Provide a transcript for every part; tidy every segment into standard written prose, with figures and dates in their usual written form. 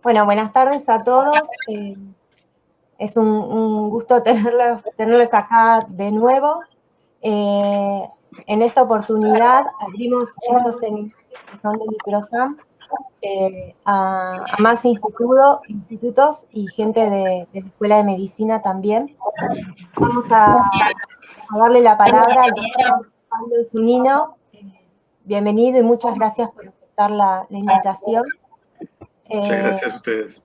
Bueno, buenas tardes a todos. Es un gusto tenerlos acá de nuevo. En esta oportunidad abrimos estos seminarios que son del IPROSAM a más institutos y gente de la Escuela de Medicina también. Vamos a darle la palabra al doctor Pablo Zunino. Bienvenido y muchas gracias por aceptar la invitación. Muchas gracias a ustedes.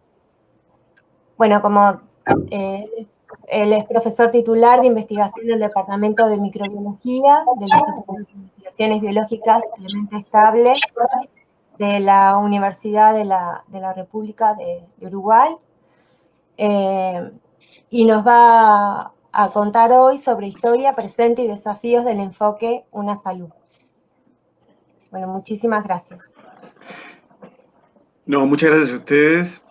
Bueno, como él es profesor titular de investigación del Departamento de Microbiología del Instituto de Investigaciones Biológicas Clemente Estable de la Universidad de la República de Uruguay, y nos va a contar hoy sobre historia, presente y desafíos del enfoque Una Salud. Bueno, muchísimas gracias. No, muchas gracias a ustedes.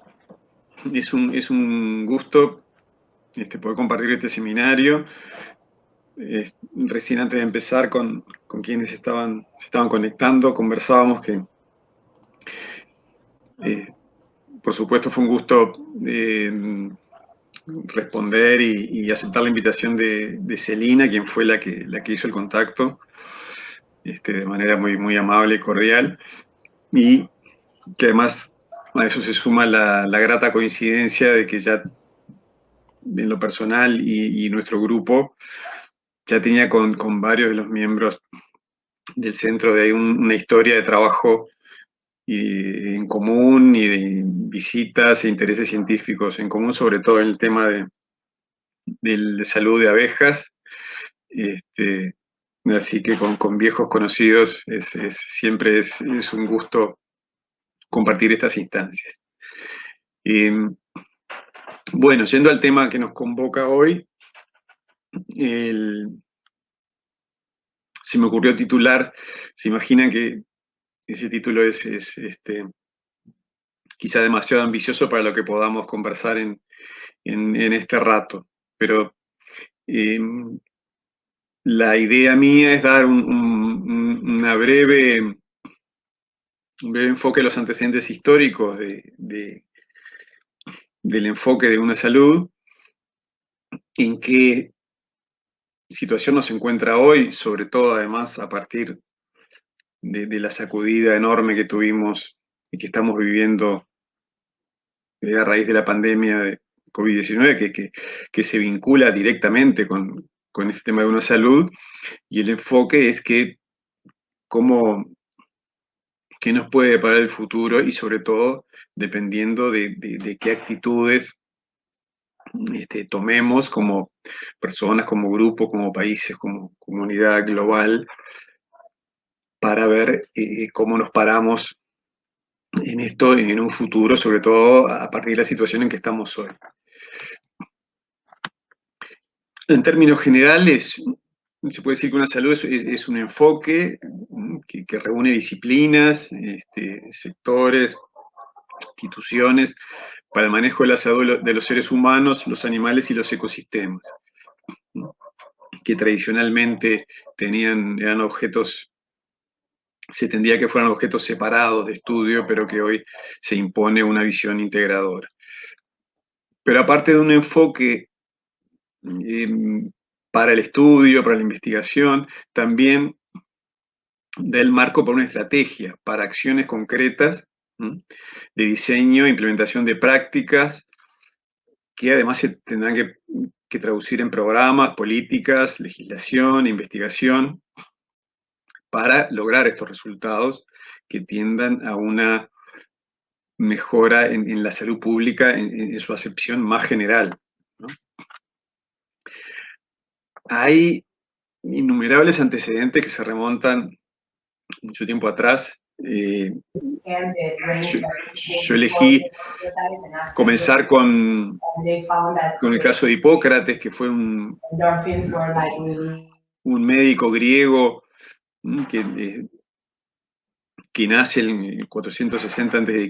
Es un gusto poder compartir este seminario. Recién antes de empezar con quienes se estaban conectando, conversábamos que, por supuesto, fue un gusto responder y aceptar la invitación de Celina, quien fue la que hizo el contacto, de manera muy, muy amable y cordial, y que además a eso se suma la grata coincidencia de que ya en lo personal y nuestro grupo ya tenía con varios de los miembros del centro de una historia de trabajo en común y de visitas e intereses científicos en común, sobre todo en el tema de salud de abejas. Así que con viejos conocidos siempre es un gusto compartir estas instancias. Bueno, yendo al tema que nos convoca hoy, se me ocurrió titular, se imaginan que ese título es quizá demasiado ambicioso para lo que podamos conversar en este rato, pero la idea mía es dar un breve enfoque de los antecedentes históricos del enfoque de Una Salud, en qué situación nos encuentra hoy, sobre todo además a partir de la sacudida enorme que tuvimos y que estamos viviendo a raíz de la pandemia de COVID-19, que se vincula directamente con este tema de Una Salud, y el enfoque es que qué nos puede deparar el futuro y sobre todo dependiendo de qué actitudes tomemos como personas, como grupo, como países, como comunidad global, para ver cómo nos paramos en esto en un futuro, sobre todo a partir de la situación en que estamos hoy. En términos generales, se puede decir que Una Salud es un enfoque que reúne disciplinas, sectores, instituciones, para el manejo de la salud de los seres humanos, los animales y los ecosistemas, que tradicionalmente eran objetos, se tendría que fueran objetos separados de estudio, pero que hoy se impone una visión integradora. Pero aparte de un enfoque para el estudio, para la investigación, también da el marco para una estrategia, para acciones concretas de diseño e implementación de prácticas que además se tendrán que traducir en programas, políticas, legislación, investigación, para lograr estos resultados que tiendan a una mejora en la salud pública en su acepción más general, ¿no? Hay innumerables antecedentes que se remontan mucho tiempo atrás. Yo elegí comenzar con el caso de Hipócrates, que fue un médico griego que nace en el 460 a.C.,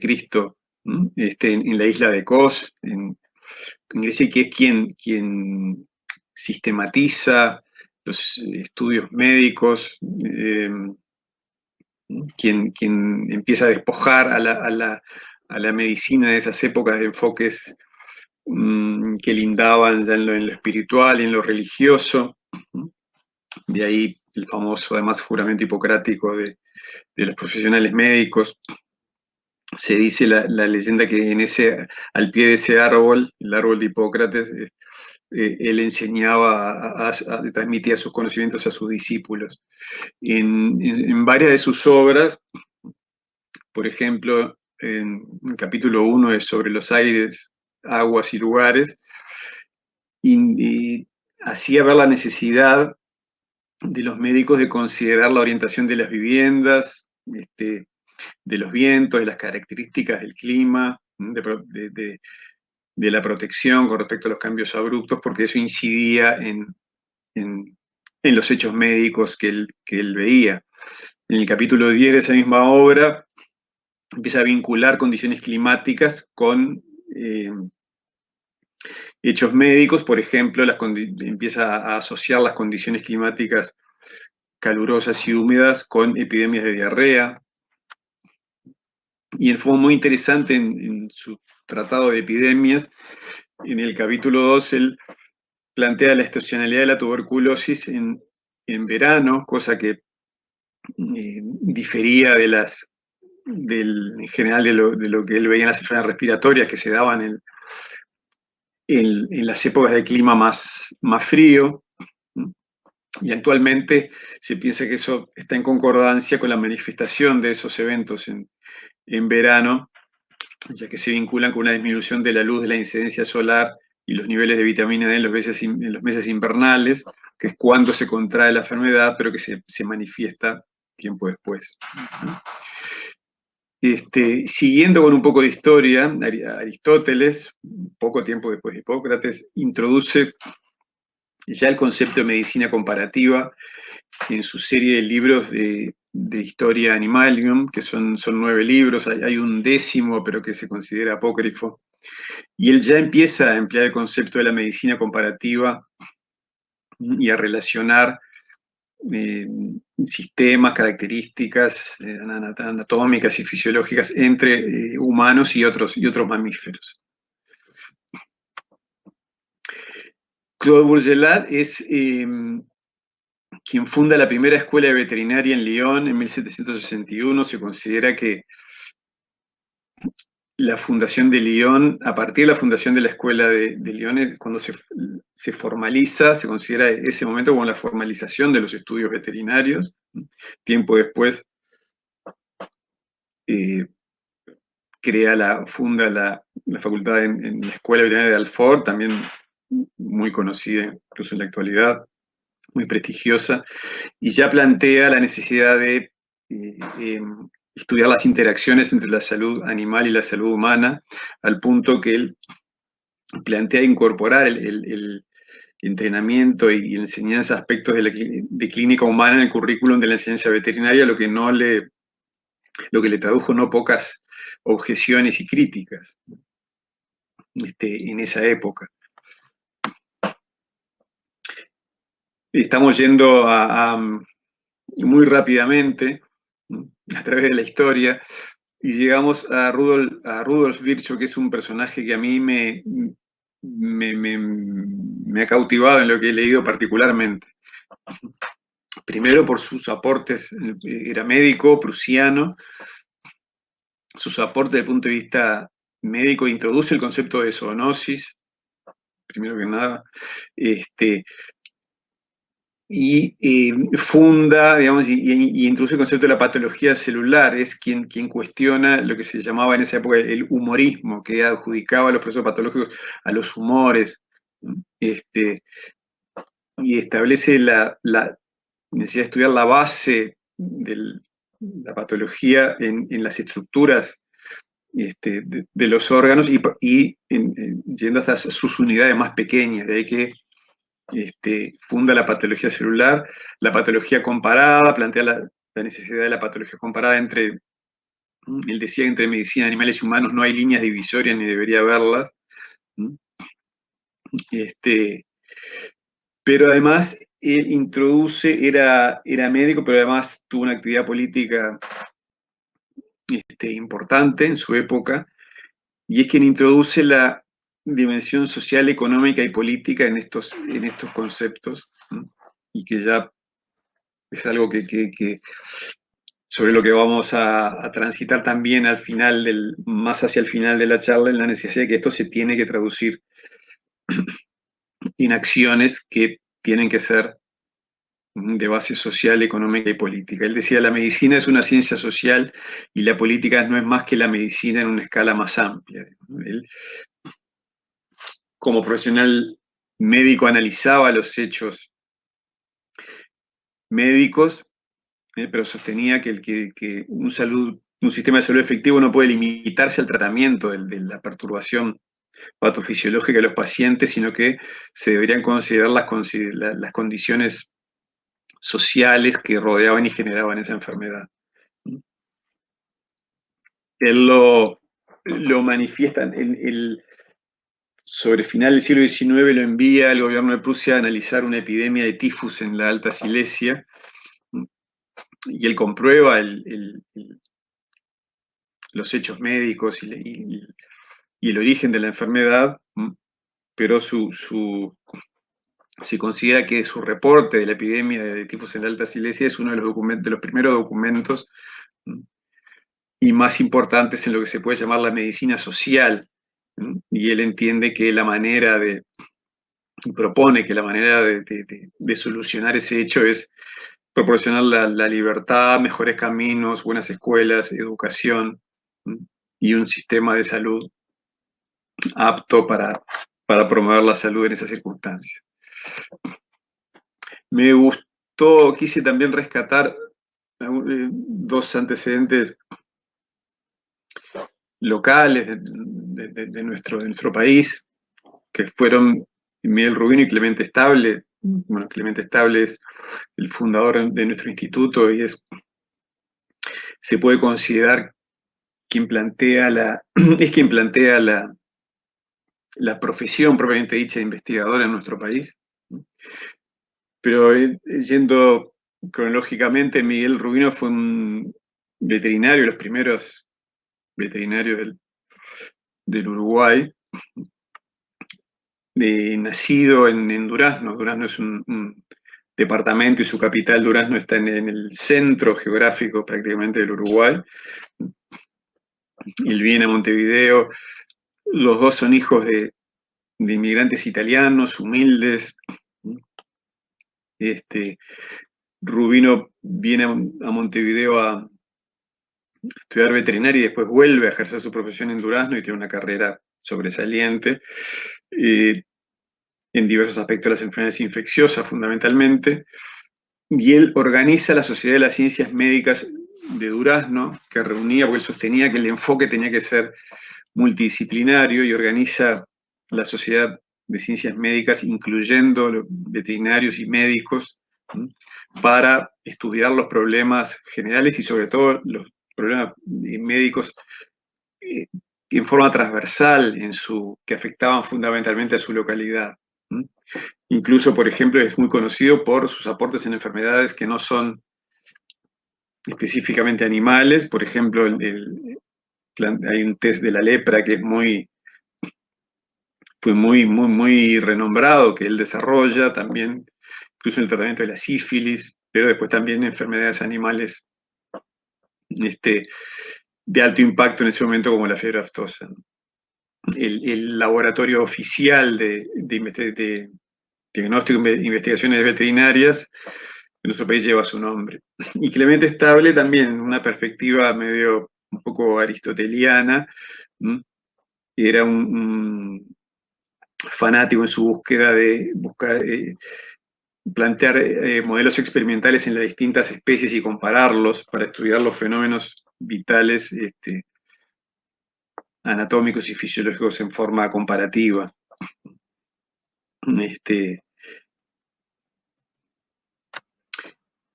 en la isla de Kos, en Grecia, que es quien sistematiza los estudios médicos quien empieza a despojar a la medicina de esas épocas de enfoques que lindaban ya en lo espiritual y en lo religioso. De ahí el famoso, además, juramento hipocrático de los profesionales médicos. Se dice la leyenda que al pie de ese árbol, el árbol de Hipócrates, él enseñaba, transmitía sus conocimientos a sus discípulos. En varias de sus obras, por ejemplo, en el capítulo 1 es sobre los aires, aguas y lugares, y hacía ver la necesidad de los médicos de considerar la orientación de las viviendas, de los vientos, de las características del clima, de la protección con respecto a los cambios abruptos, porque eso incidía en los hechos médicos que él veía. En el capítulo 10 de esa misma obra empieza a vincular condiciones climáticas con hechos médicos, por ejemplo, empieza a asociar las condiciones climáticas calurosas y húmedas con epidemias de diarrea. Y fue muy interesante en su tratado de epidemias, en el capítulo 2, él plantea la estacionalidad de la tuberculosis en verano, cosa que difería en general de lo que él veía en las enfermedades respiratorias que se daban en las épocas de clima más frío. Y actualmente se piensa que eso está en concordancia con la manifestación de esos eventos en verano, ya que se vinculan con una disminución de la luz de la incidencia solar y los niveles de vitamina D en los meses invernales, que es cuando se contrae la enfermedad, pero que se manifiesta tiempo después. Siguiendo con un poco de historia, Aristóteles, poco tiempo después de Hipócrates, introduce ya el concepto de medicina comparativa en su serie de libros de historia animalium, que son 9 libros, hay un 10º, pero que se considera apócrifo, y él ya empieza a emplear el concepto de la medicina comparativa y a relacionar sistemas, características anatómicas y fisiológicas entre humanos y otros mamíferos. Claude Bourgelat es quien funda la primera escuela de veterinaria en Lyon en 1761. Se considera que la fundación de Lyon, a partir de la fundación de la escuela de Lyon, cuando se formaliza, se considera ese momento como la formalización de los estudios veterinarios. Tiempo después funda la facultad en la Escuela Veterinaria de Alfort, también muy conocida incluso en la actualidad, muy prestigiosa, y ya plantea la necesidad de estudiar las interacciones entre la salud animal y la salud humana, al punto que él plantea incorporar el entrenamiento y enseñanza aspectos de clínica humana en el currículum de la enseñanza veterinaria, lo que le tradujo no pocas objeciones y críticas en esa época. Estamos yendo muy rápidamente a través de la historia y llegamos a Rudolf Virchow, que es un personaje que a mí me ha cautivado en lo que he leído particularmente. Primero por sus aportes, era médico prusiano, sus aportes desde el punto de vista médico introduce el concepto de zoonosis, primero que nada, y funda, digamos, y introduce el concepto de la patología celular. Es quien cuestiona lo que se llamaba en esa época el humorismo, que adjudicaba los procesos patológicos a los humores, y establece la necesidad de estudiar la base de la patología en las estructuras de los órganos y yendo hasta sus unidades más pequeñas. De ahí que funda la patología celular, la patología comparada, plantea la necesidad de la patología comparada él decía que entre medicina, animales y humanos no hay líneas divisorias ni debería haberlas. Pero además él era médico, pero además tuvo una actividad política importante en su época, y es quien introduce la dimensión social, económica y política en estos conceptos, ¿no? Y que ya es algo que sobre lo que vamos a transitar también al final más hacia el final de la charla, en la necesidad de que esto se tiene que traducir en acciones que tienen que ser de base social, económica y política. Él decía, la medicina es una ciencia social y la política no es más que la medicina en una escala más amplia. Él, como profesional médico, analizaba los hechos médicos, pero sostenía que un sistema de salud efectivo no puede limitarse al tratamiento de la perturbación patofisiológica de los pacientes, sino que se deberían considerar las condiciones sociales que rodeaban y generaban esa enfermedad. Él lo manifiesta, sobre final del siglo XIX lo envía al gobierno de Prusia a analizar una epidemia de tifus en la Alta Silesia, y él comprueba los hechos médicos y el origen de la enfermedad, pero se considera que su reporte de la epidemia de tifus en la Alta Silesia es uno de los primeros documentos y más importantes en lo que se puede llamar la medicina social. Y él entiende que propone que la manera de solucionar ese hecho es proporcionar la libertad, mejores caminos, buenas escuelas, educación y un sistema de salud apto para promover la salud en esas circunstancias. Me gustó, quise también rescatar dos antecedentes locales de nuestro país, que fueron Miguel Rubino y Clemente Estable. Bueno, Clemente Estable es el fundador de nuestro instituto y se puede considerar quien plantea es quien plantea la profesión propiamente dicha de investigador en nuestro país. Pero yendo cronológicamente, Miguel Rubino fue un veterinario, los primeros veterinarios del Uruguay, nacido en Durazno. Durazno es un departamento y su capital, Durazno, está en el centro geográfico prácticamente del Uruguay. Él viene a Montevideo. Los dos son hijos de inmigrantes italianos, humildes. Rubino viene a Montevideo a estudiar veterinaria y después vuelve a ejercer su profesión en Durazno y tiene una carrera sobresaliente en diversos aspectos de las enfermedades infecciosas fundamentalmente. Y él organiza la Sociedad de las Ciencias Médicas de Durazno, que reunía, porque él sostenía que el enfoque tenía que ser multidisciplinario, y organiza la Sociedad de Ciencias Médicas, incluyendo veterinarios y médicos, para estudiar los problemas generales y sobre todo los problemas médicos en forma transversal, que afectaban fundamentalmente a su localidad. Incluso, por ejemplo, es muy conocido por sus aportes en enfermedades que no son específicamente animales. Por ejemplo, hay un test de la lepra que fue muy renombrado, que él desarrolla también, incluso en el tratamiento de la sífilis, pero después también enfermedades animales de alto impacto en ese momento, como la fiebre aftosa. El laboratorio oficial de diagnóstico e investigaciones veterinarias en nuestro país lleva su nombre. Y Clemente Estable también, una perspectiva un poco aristoteliana, era un fanático en su búsqueda de plantear modelos experimentales en las distintas especies y compararlos para estudiar los fenómenos vitales anatómicos y fisiológicos en forma comparativa.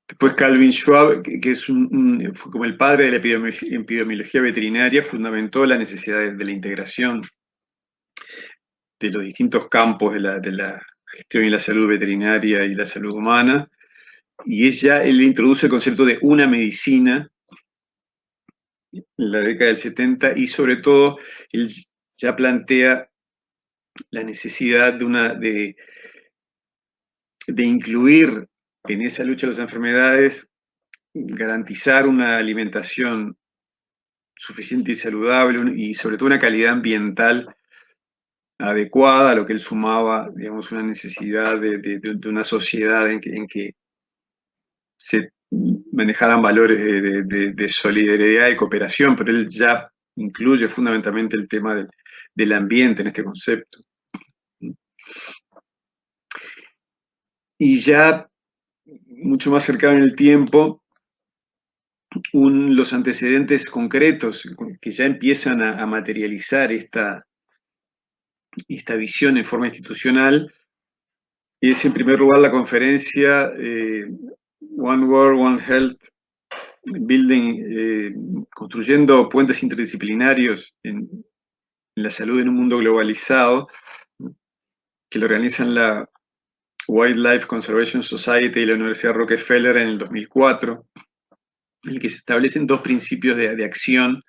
Después Calvin Schwab, que fue como el padre de la epidemiología veterinaria, fundamentó la necesidad de la integración de los distintos campos de la gestión y la salud veterinaria y la salud humana, y él introduce el concepto de una medicina la década del 70, y sobre todo él ya plantea la necesidad de incluir en esa lucha de las enfermedades, garantizar una alimentación suficiente y saludable y sobre todo una calidad ambiental adecuada, a lo que él sumaba, digamos, una necesidad de una sociedad en que se manejaran valores de solidaridad y cooperación, pero él ya incluye fundamentalmente el tema del ambiente en este concepto. Y ya mucho más cercano en el tiempo, los antecedentes concretos que ya empiezan a materializar esta visión en forma institucional es, en primer lugar, la conferencia One World, One Health, construyendo puentes interdisciplinarios en la salud en un mundo globalizado, que lo organizan la Wildlife Conservation Society y la Universidad Rockefeller en el 2004, en el que se establecen dos principios de acción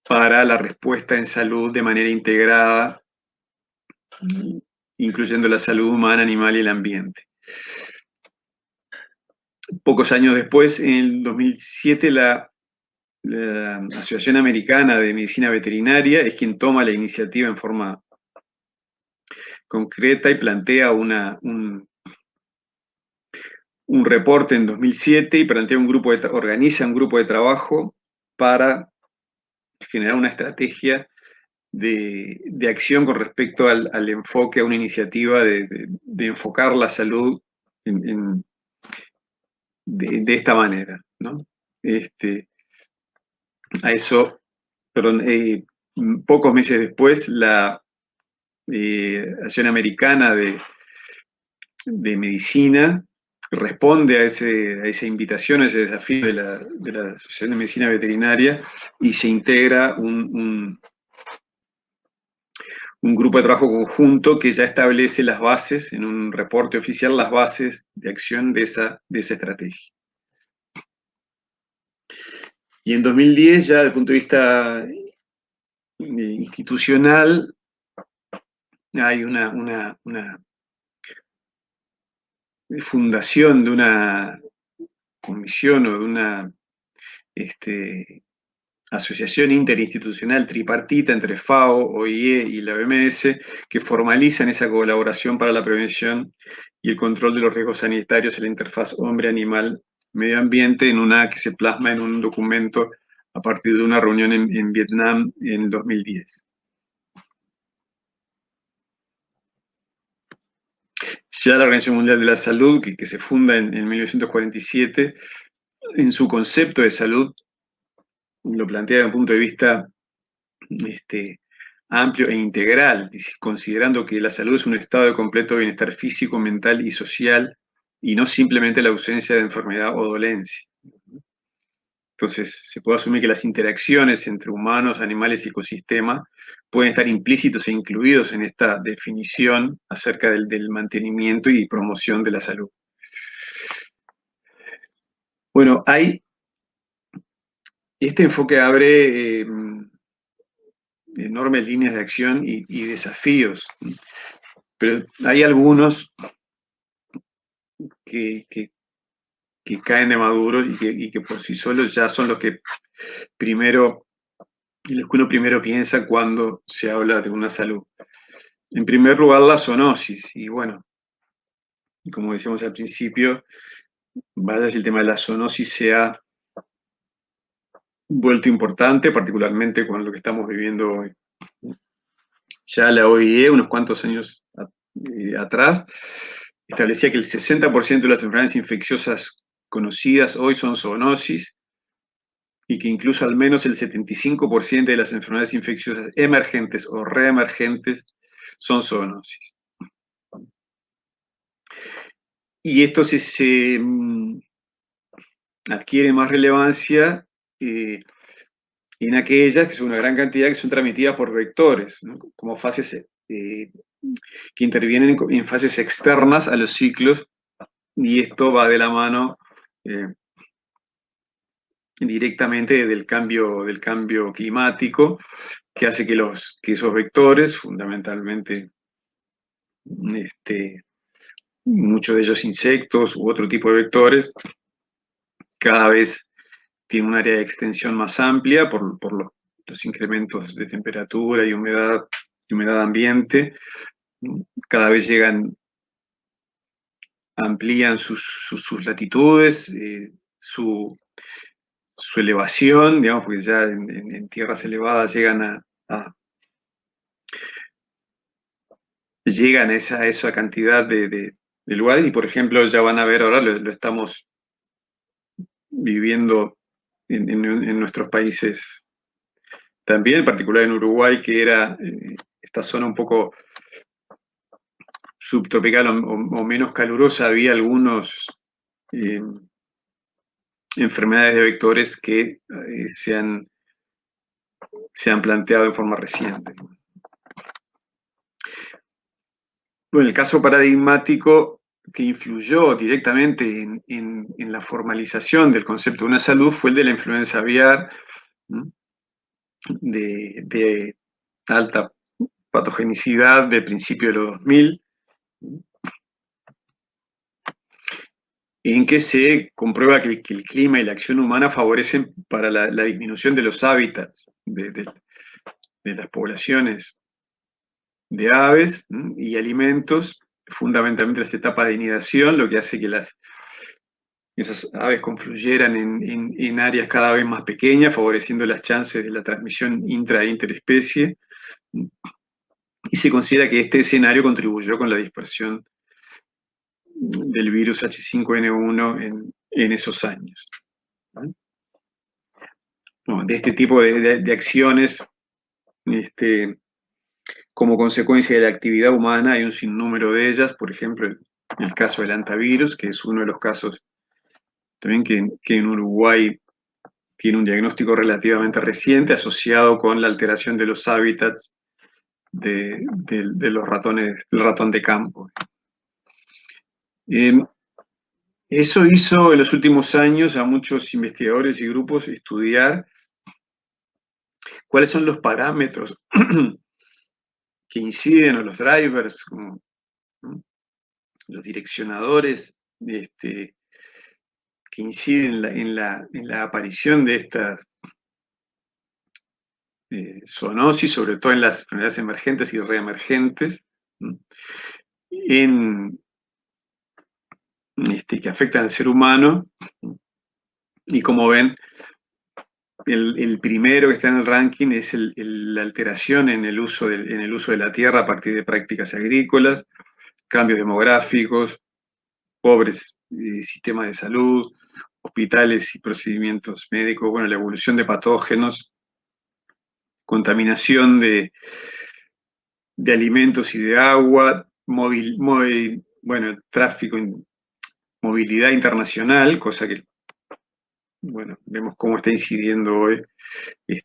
para la respuesta en salud de manera integrada, incluyendo la salud humana, animal y el ambiente. Pocos años después, en el 2007, la Asociación Americana de Medicina Veterinaria es quien toma la iniciativa en forma concreta y plantea un reporte en 2007 y plantea organiza un grupo de trabajo para generar una estrategia de acción con respecto al enfoque, a una iniciativa de enfocar la salud de esta manera, ¿no? A eso, perdón, pocos meses después, la Asociación Americana de Medicina responde a esa invitación, a ese desafío de la Asociación de Medicina Veterinaria, y se integra un grupo de trabajo conjunto que ya establece las bases, en un reporte oficial, las bases de acción de esa estrategia. Y en 2010, ya desde el punto de vista institucional, hay una fundación de una comisión o de una asociación interinstitucional tripartita entre FAO, OIE y la OMS, que formalizan esa colaboración para la prevención y el control de los riesgos sanitarios en la interfaz hombre-animal-medio ambiente, en una que se plasma en un documento a partir de una reunión en Vietnam en 2010. Ya la Organización Mundial de la Salud, que se funda en 1947, en su concepto de salud, lo plantea desde un punto de vista amplio e integral, considerando que la salud es un estado de completo bienestar físico, mental y social, y no simplemente la ausencia de enfermedad o dolencia. Entonces, se puede asumir que las interacciones entre humanos, animales y ecosistema pueden estar implícitos e incluidos en esta definición acerca del mantenimiento y promoción de la salud. Bueno, este enfoque abre enormes líneas de acción y desafíos, pero hay algunos que caen de maduro y que por sí solos ya son los que uno primero piensa cuando se habla de una salud. En primer lugar, la zoonosis, y bueno, como decíamos al principio, vaya si el tema de la zoonosis se ha vuelto importante, particularmente con lo que estamos viviendo hoy. Ya la OIE, unos cuantos años atrás, establecía que el 60% de las enfermedades infecciosas conocidas hoy son zoonosis, y que incluso al menos el 75% de las enfermedades infecciosas emergentes o reemergentes son zoonosis. Y esto se adquiere más relevancia en aquellas, que son una gran cantidad, que son transmitidas por vectores, ¿no? Como fases que intervienen en fases externas a los ciclos, y esto va de la mano directamente del cambio climático, que hace que esos vectores, fundamentalmente muchos de ellos insectos u otro tipo de vectores, cada vez tienen un área de extensión más amplia por los incrementos de temperatura y humedad ambiente. Cada vez amplían sus latitudes, su elevación, digamos, porque ya en tierras elevadas llegan a esa cantidad de lugares, y por ejemplo ya van a ver ahora, lo estamos viviendo en nuestros países también, en particular en Uruguay, que era esta zona un poco subtropical o menos calurosa. Había algunos enfermedades de vectores que se han planteado de forma reciente. Bueno, el caso paradigmático que influyó directamente en la formalización del concepto de una salud fue el de la influenza aviar, de alta patogenicidad de principios de los 2000, en que se comprueba que el clima y la acción humana favorecen para la disminución de los hábitats de las poblaciones de aves y alimentos, fundamentalmente las etapas de nidación, lo que hace que esas aves confluyeran en áreas cada vez más pequeñas, favoreciendo las chances de la transmisión intra e interespecie, y se considera que este escenario contribuyó con la dispersión del virus H5N1 en esos años. Bueno, de este tipo de acciones, como consecuencia de la actividad humana, hay un sinnúmero de ellas. Por ejemplo, el caso del hantavirus, que es uno de los casos también que en Uruguay tiene un diagnóstico relativamente reciente asociado con la alteración de los hábitats de los ratones, del ratón de campo. Eso hizo en los últimos años a muchos investigadores y grupos estudiar cuáles son los parámetros que inciden, o los drivers, como los direccionadores, que inciden en la aparición de estas zoonosis, sobre todo en las enfermedades emergentes y reemergentes, que afectan al ser humano. Y como ven, el primero que está en el ranking es la alteración en el uso de la tierra a partir de prácticas agrícolas, cambios demográficos, pobres sistemas de salud, hospitales y procedimientos médicos, bueno, la evolución de patógenos, contaminación de alimentos y de agua, tráfico, movilidad internacional, cosa que, bueno, vemos cómo está incidiendo hoy, y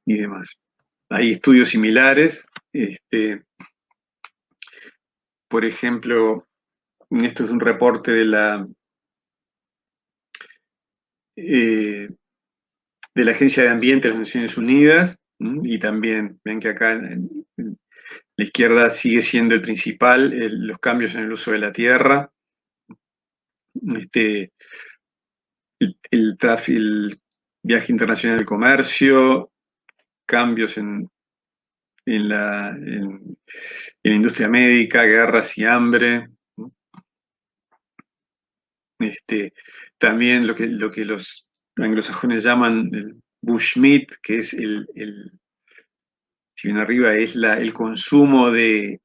demás. Hay estudios similares, por ejemplo, esto es un reporte de la Agencia de Ambiente de las Naciones Unidas, y también ven que acá la izquierda sigue siendo el principal, los cambios en el uso de la tierra, el viaje internacional del comercio, cambios en la industria médica, guerras y hambre. También lo que los anglosajones llaman el bushmeat, que es si bien arriba es el consumo de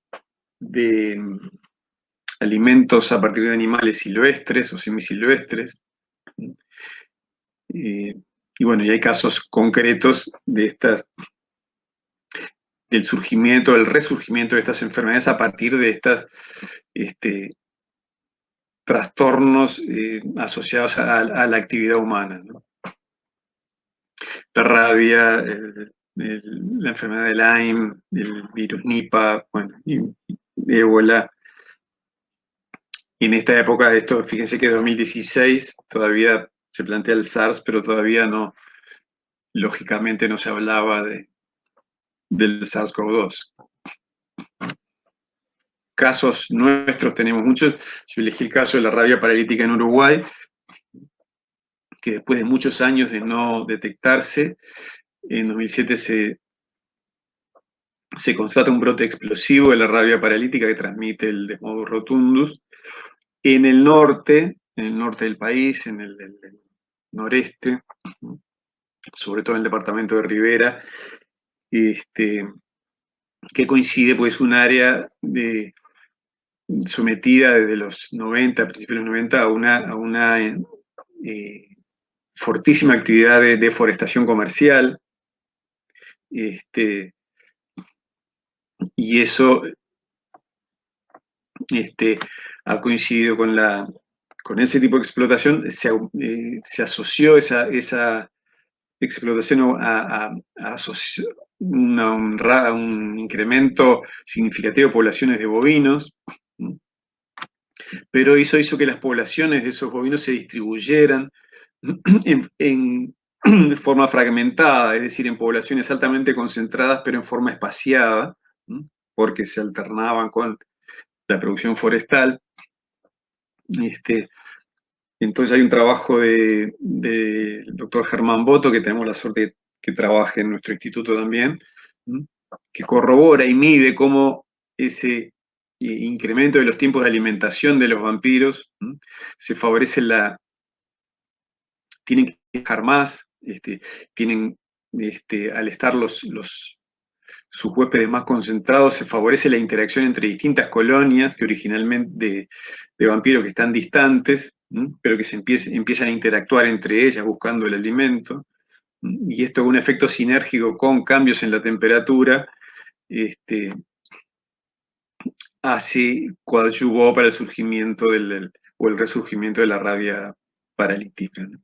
alimentos a partir de animales silvestres o semisilvestres. Y bueno, y hay casos concretos del resurgimiento de estas enfermedades a partir de estas trastornos asociados a la actividad humana, ¿no? La rabia, la enfermedad de Lyme, el virus Nipah, bueno, y ébola. Y en esta época, fíjense que 2016 todavía se plantea el SARS, pero todavía no, lógicamente no se hablaba del SARS-CoV-2. Casos nuestros tenemos muchos. Yo elegí el caso de la rabia paralítica en Uruguay, que después de muchos años de no detectarse, en 2007 se constata un brote explosivo de la rabia paralítica que transmite el Desmodus rotundus en el norte del país, en el noreste, sobre todo en el departamento de Rivera, que coincide, pues, un área sometida desde los 90, principios de los 90, a una fortísima actividad de deforestación comercial, y eso ha coincidido con ese tipo de explotación. Se asoció esa explotación a un incremento significativo de poblaciones de bovinos, pero eso hizo que las poblaciones de esos bovinos se distribuyeran de forma fragmentada, es decir, en poblaciones altamente concentradas, pero en forma espaciada, porque se alternaban con la producción forestal. Entonces hay un trabajo del doctor Germán Boto, que tenemos la suerte que trabaje en nuestro instituto también, que corrobora y mide cómo ese incremento de los tiempos de alimentación de los vampiros se favorece tienen que dejar más, al estar sus huéspedes más concentrados, se favorece la interacción entre distintas colonias que originalmente de vampiros que están distantes, pero que empiezan a interactuar entre ellas buscando el alimento. Y esto, un efecto sinérgico con cambios en la temperatura, coadyuvó para el surgimiento o el resurgimiento de la rabia paralítica, ¿no?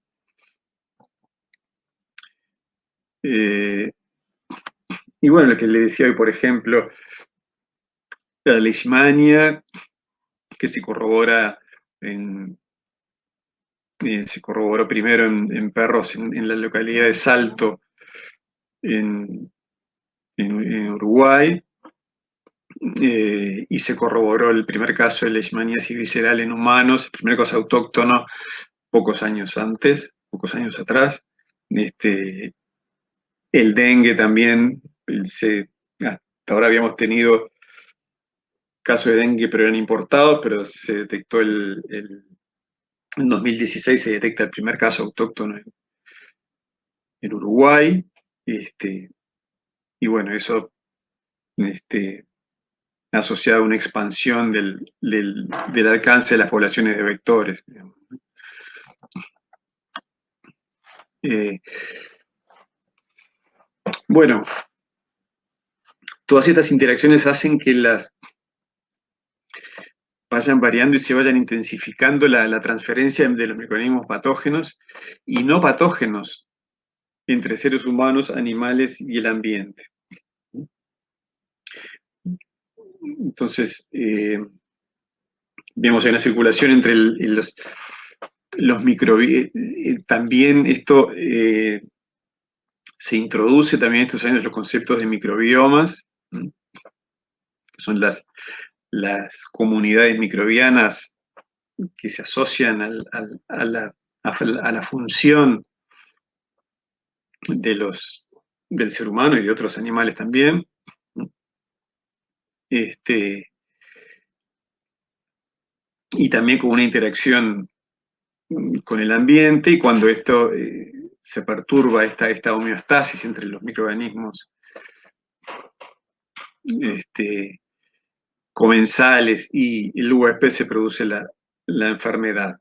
Y bueno, lo que le decía hoy, por ejemplo, la leishmania, que se corroboró primero en perros en la localidad de Salto, en Uruguay, y se corroboró el primer caso de leishmaniasis visceral en humanos, el primer caso autóctono, pocos años atrás. El dengue también, hasta ahora habíamos tenido casos de dengue, pero eran importados, pero se detectó en 2016 se detecta el primer caso autóctono en Uruguay, y bueno, eso ha asociado a una expansión del alcance de las poblaciones de vectores, digamos. Bueno, todas estas interacciones hacen que vayan variando y se vayan intensificando la transferencia de los microorganismos patógenos y no patógenos entre seres humanos, animales y el ambiente. Entonces, vemos una circulación entre los microbios. También esto se introduce también estos años los conceptos de microbiomas, que son las comunidades microbianas que se asocian a la función del ser humano y de otros animales también. Y también con una interacción con el ambiente, y cuando esto se perturba esta homeostasis entre los microorganismos comensales y el huésped, se produce la enfermedad.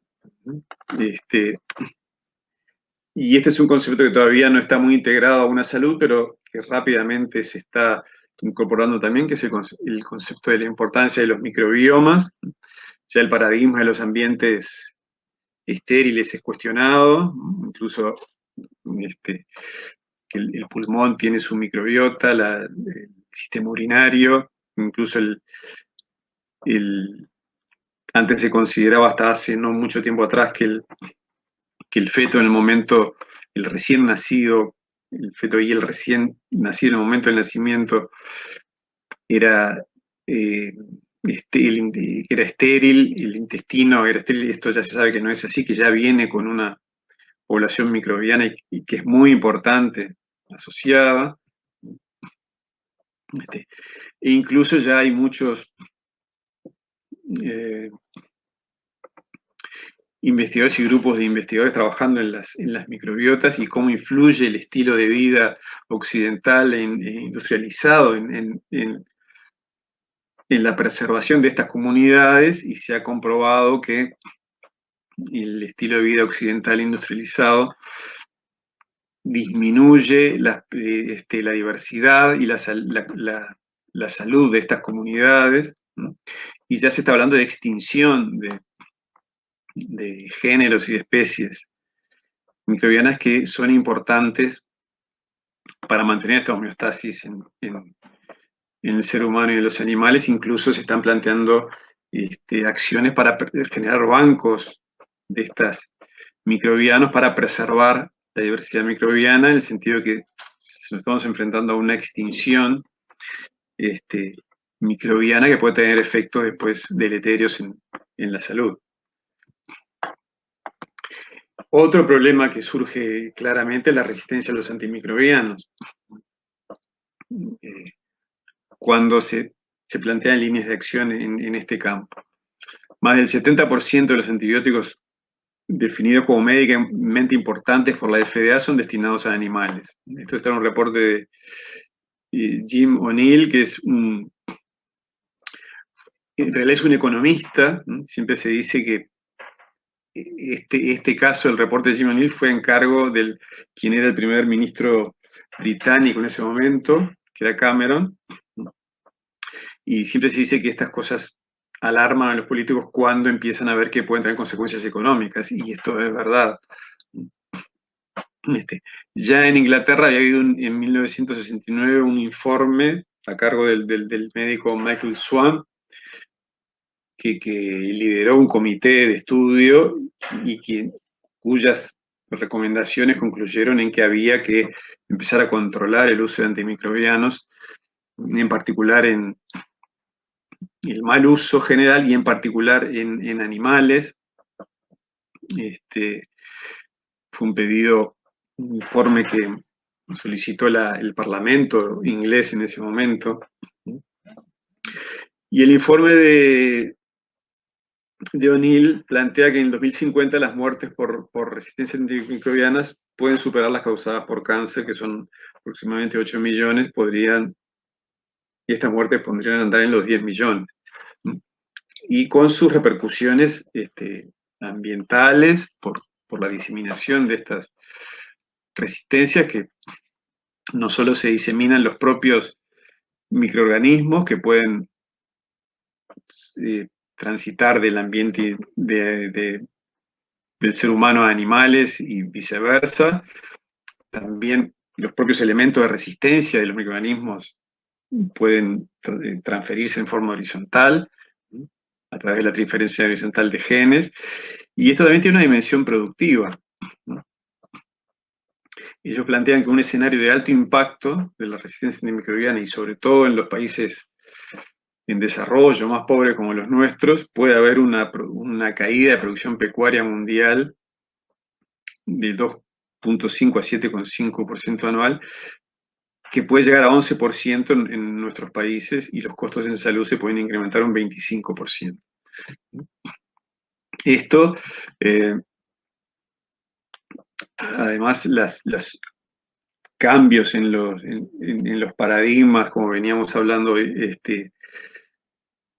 Y este es un concepto que todavía no está muy integrado a una salud, pero que rápidamente se está incorporando también, que es el concepto de la importancia de los microbiomas. Ya el paradigma de los ambientes estériles es cuestionado, incluso que el pulmón tiene su microbiota, el sistema urinario, incluso antes se consideraba, hasta hace no mucho tiempo atrás, que que el feto en el momento, el recién nacido, el feto y el recién nacido en el momento del nacimiento era, era estéril, el intestino era estéril, esto ya se sabe que no es así, que ya viene con una población microbiana y que es muy importante asociada. E incluso ya hay muchos investigadores y grupos de investigadores trabajando en las microbiotas y cómo influye el estilo de vida occidental e industrializado en la preservación de estas comunidades, y se ha comprobado que el estilo de vida occidental industrializado disminuye la diversidad y la salud de estas comunidades, ¿no? Y ya se está hablando de extinción de géneros y de especies microbianas que son importantes para mantener esta homeostasis en el ser humano y en los animales. Incluso se están planteando acciones para generar bancos de estas microbianos para preservar la diversidad microbiana, en el sentido de que nos estamos enfrentando a una extinción microbiana que puede tener efectos después deleterios en la salud. Otro problema que surge claramente es la resistencia a los antimicrobianos. Cuando se plantean líneas de acción en este campo. Más del 70% de los antibióticos definidos como médicamente importantes por la FDA son destinados a animales. Esto está en un reporte de Jim O'Neill, que en realidad es un economista. Siempre se dice que este caso, el reporte de Jim O'Neill, fue a encargo de quien era el primer ministro británico en ese momento, que era Cameron. Y siempre se dice que estas cosas alarman a los políticos cuando empiezan a ver que pueden tener consecuencias económicas, y esto es verdad. Ya en Inglaterra había habido en 1969 un informe a cargo del médico Michael Swan, que lideró un comité de estudio y cuyas recomendaciones concluyeron en que había que empezar a controlar el uso de antimicrobianos, en particular en el mal uso general y en particular en animales. Fue un informe que solicitó el Parlamento inglés en ese momento. Y el informe de O'Neill plantea que en el 2050 las muertes por resistencia antimicrobianas pueden superar las causadas por cáncer, que son aproximadamente 8 millones, y estas muertes podrían andar en los 10 millones. Y con sus repercusiones ambientales por la diseminación de estas resistencias, que no solo se diseminan los propios microorganismos que pueden transitar del ambiente del ser humano a animales y viceversa, también los propios elementos de resistencia de los microorganismos pueden transferirse en forma horizontal, a través de la transferencia horizontal de genes, y esto también tiene una dimensión productiva, ¿no? Ellos plantean que un escenario de alto impacto de la resistencia antimicrobiana, y sobre todo en los países en desarrollo, más pobres como los nuestros, puede haber una caída de producción pecuaria mundial de 2,5 a 7,5% anual, que puede llegar a 11% en nuestros países, y los costos en salud se pueden incrementar un 25%. Esto, además, los cambios en los paradigmas, como veníamos hablando,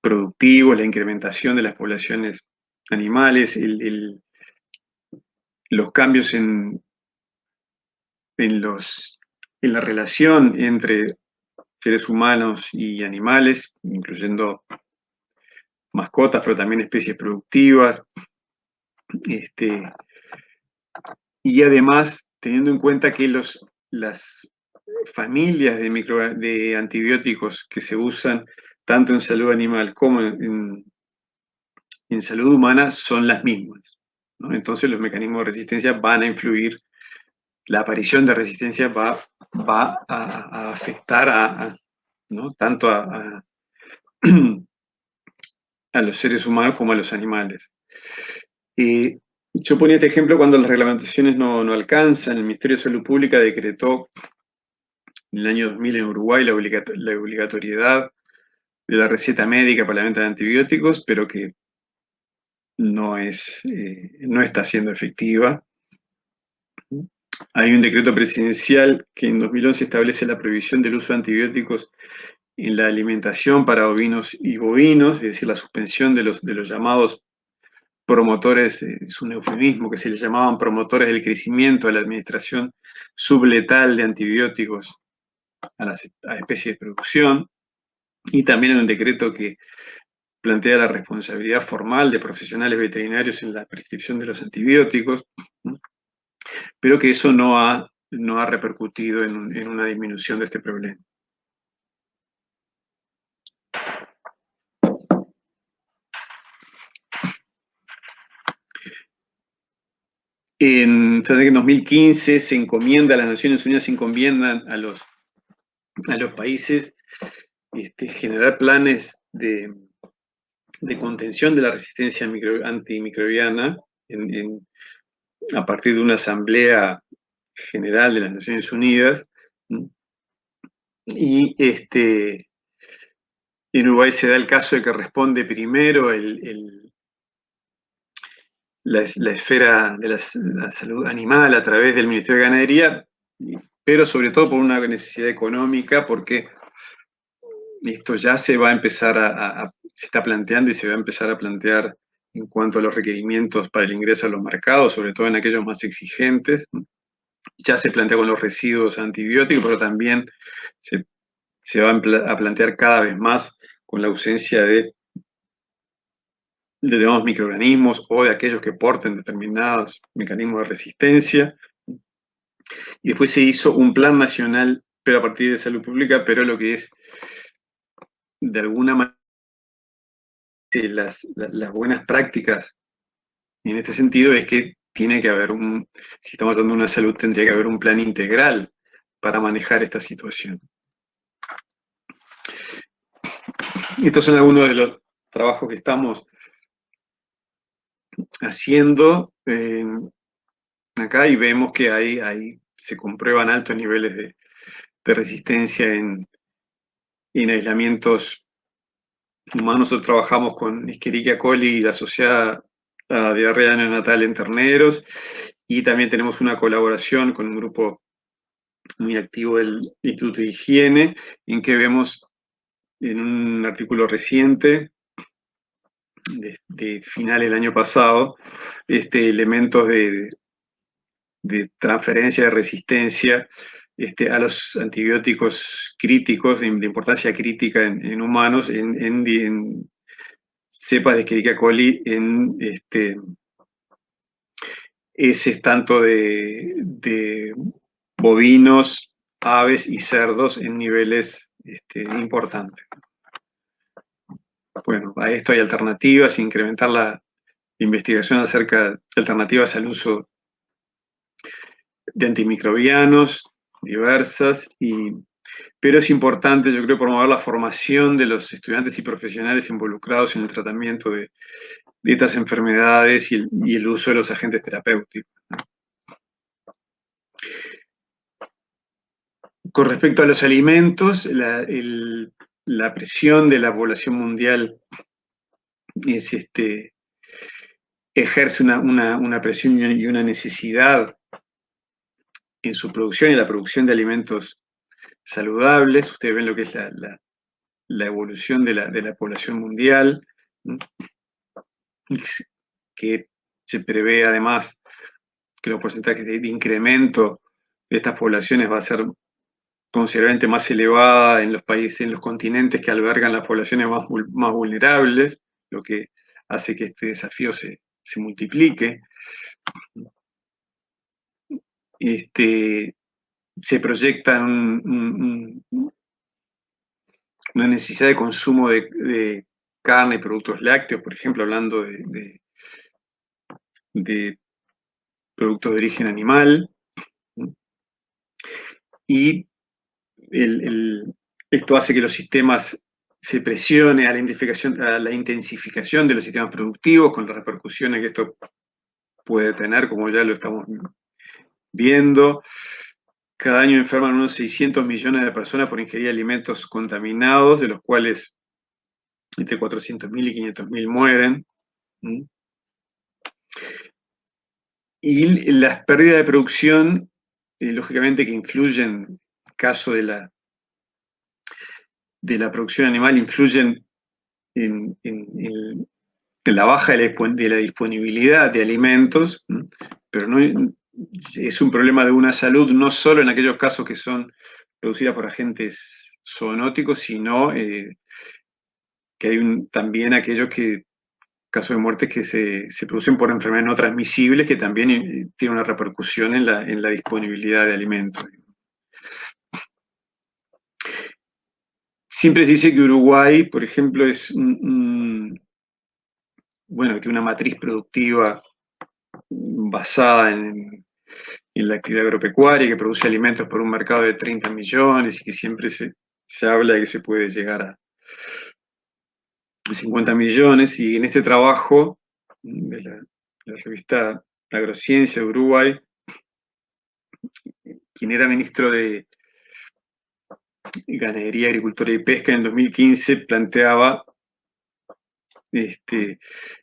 productivos, la incrementación de las poblaciones animales, los cambios en la relación entre seres humanos y animales, incluyendo mascotas, pero también especies productivas. Y además, teniendo en cuenta que las familias de antibióticos que se usan tanto en salud animal como en salud humana son las mismas. ¿no? Entonces los mecanismos de resistencia van a influir, la aparición de resistencia va a afectar ¿no? tanto a los seres humanos como a los animales. Yo ponía este ejemplo cuando las reglamentaciones no alcanzan. El Ministerio de Salud Pública decretó en el año 2000 en Uruguay la obligatoriedad de la receta médica para la venta de antibióticos, pero que no está siendo efectiva. Hay un decreto presidencial que en 2011 establece la prohibición del uso de antibióticos en la alimentación para ovinos y bovinos, es decir, la suspensión de los llamados promotores, es un eufemismo, que se les llamaban promotores del crecimiento, de la administración subletal de antibióticos a las especies de producción, y también en un decreto que plantea la responsabilidad formal de profesionales veterinarios en la prescripción de los antibióticos, ¿no? Pero que eso no ha repercutido en una disminución de este problema. En 2015 se encomienda, las Naciones Unidas se encomiendan a los países generar planes de contención de la resistencia antimicrobiana a partir de una asamblea general de las Naciones Unidas. Y en Uruguay se da el caso de que responde primero la esfera de la salud animal a través del Ministerio de Ganadería, pero sobre todo por una necesidad económica, porque esto ya se va a empezar se está planteando y se va a empezar a plantear en cuanto a los requerimientos para el ingreso a los mercados, sobre todo en aquellos más exigentes. Ya se plantea con los residuos antibióticos, pero también se va a plantear cada vez más con la ausencia de digamos, microorganismos o de aquellos que porten determinados mecanismos de resistencia. Y después se hizo un plan nacional, pero a partir de salud pública, pero lo que es de alguna manera las buenas prácticas en este sentido es que tiene que haber si estamos hablando de una salud, tendría que haber un plan integral para manejar esta situación. Estos son algunos de los trabajos que estamos haciendo acá y vemos que se comprueban altos niveles de resistencia en aislamientos humanos. Nosotros trabajamos con Escherichia coli asociada a diarrea neonatal en terneros, y también tenemos una colaboración con un grupo muy activo del Instituto de Higiene, en que vemos en un artículo reciente de final del año pasado, elementos de transferencia de resistencia a los antibióticos críticos, de importancia crítica en humanos, en cepas de Escherichia coli, en heces tanto de bovinos, aves y cerdos en niveles importantes. Bueno, a esto hay alternativas, incrementar la investigación acerca de alternativas al uso de antimicrobianos diversas, pero es importante, yo creo, promover la formación de los estudiantes y profesionales involucrados en el tratamiento de estas enfermedades y el uso de los agentes terapéuticos. Con respecto a los alimentos, la presión de la población mundial ejerce una presión y una necesidad en su producción y la producción de alimentos saludables. Ustedes ven lo que es la evolución de la población mundial, que se prevé además que los porcentajes de incremento de estas poblaciones va a ser considerablemente más elevada en los países, en los continentes que albergan las poblaciones más vulnerables, lo que hace que este desafío se multiplique. Se proyecta una necesidad de consumo de carne y productos lácteos, por ejemplo, hablando de productos de origen animal, y esto hace que los sistemas se presione a la intensificación de los sistemas productivos, con las repercusiones que esto puede tener, como ya lo estamos viendo. Cada año enferman unos 600 millones de personas por ingerir alimentos contaminados, de los cuales entre 400.000 y 500.000 mueren. Y las pérdidas de producción, lógicamente que influyen, en el caso de la producción animal, influyen en la baja de la disponibilidad de alimentos, pero no es un problema de una salud no solo en aquellos casos que son producidas por agentes zoonóticos, sino que hay también aquellos casos de muerte que se producen por enfermedades no transmisibles, que también tienen una repercusión en la disponibilidad de alimentos. Siempre se dice que Uruguay, por ejemplo, bueno, tiene una matriz productiva basada en la actividad agropecuaria, que produce alimentos por un mercado de 30 millones y que siempre se habla de que se puede llegar a 50 millones. Y en este trabajo de la revista Agrociencia de Uruguay, quien era ministro de Ganadería, Agricultura y Pesca en 2015, planteaba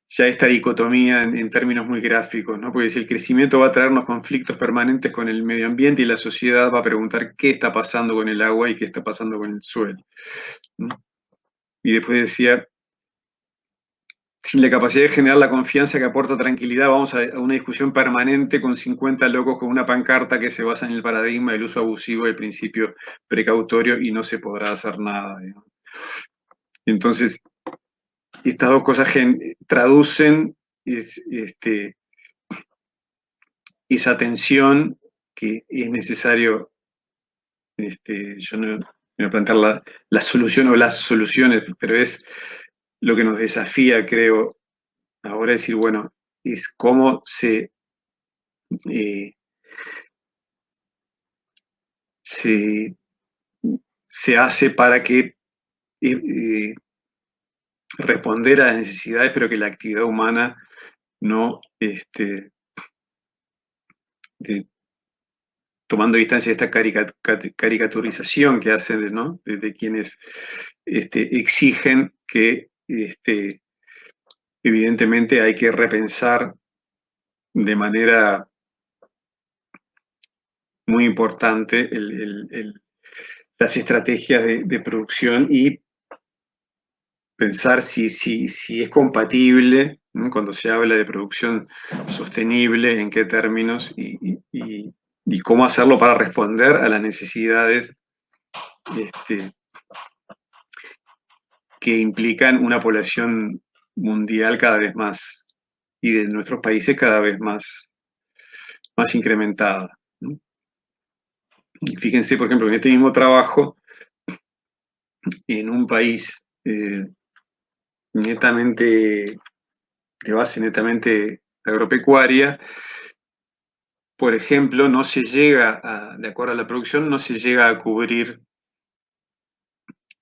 ya esta dicotomía en términos muy gráficos, ¿no? Porque si el crecimiento va a traernos conflictos permanentes con el medio ambiente y la sociedad va a preguntar qué está pasando con el agua y qué está pasando con el suelo, ¿no? Y después decía, sin la capacidad de generar la confianza que aporta tranquilidad, vamos a una discusión permanente con 50 locos con una pancarta que se basa en el paradigma del uso abusivo del principio precautorio y no se podrá hacer nada, ¿no? Entonces, estas dos cosas traducen esa tensión que es necesario. Yo no voy a plantear la solución o las soluciones, pero es lo que nos desafía, creo, ahora decir, bueno, es cómo eh, se, se hace para que responder a las necesidades, pero que la actividad humana no, tomando distancia de esta caricaturización que hacen, ¿no? de quienes exigen que evidentemente hay que repensar de manera muy importante las estrategias de producción y pensar si es compatible, ¿no? Cuando se habla de producción sostenible, en qué términos y cómo hacerlo para responder a las necesidades que implican una población mundial cada vez más y de nuestros países cada vez más incrementada, ¿no? Y fíjense, por ejemplo, en este mismo trabajo, en un país netamente, de base netamente agropecuaria, por ejemplo, no se llega de acuerdo a la producción, no se llega a cubrir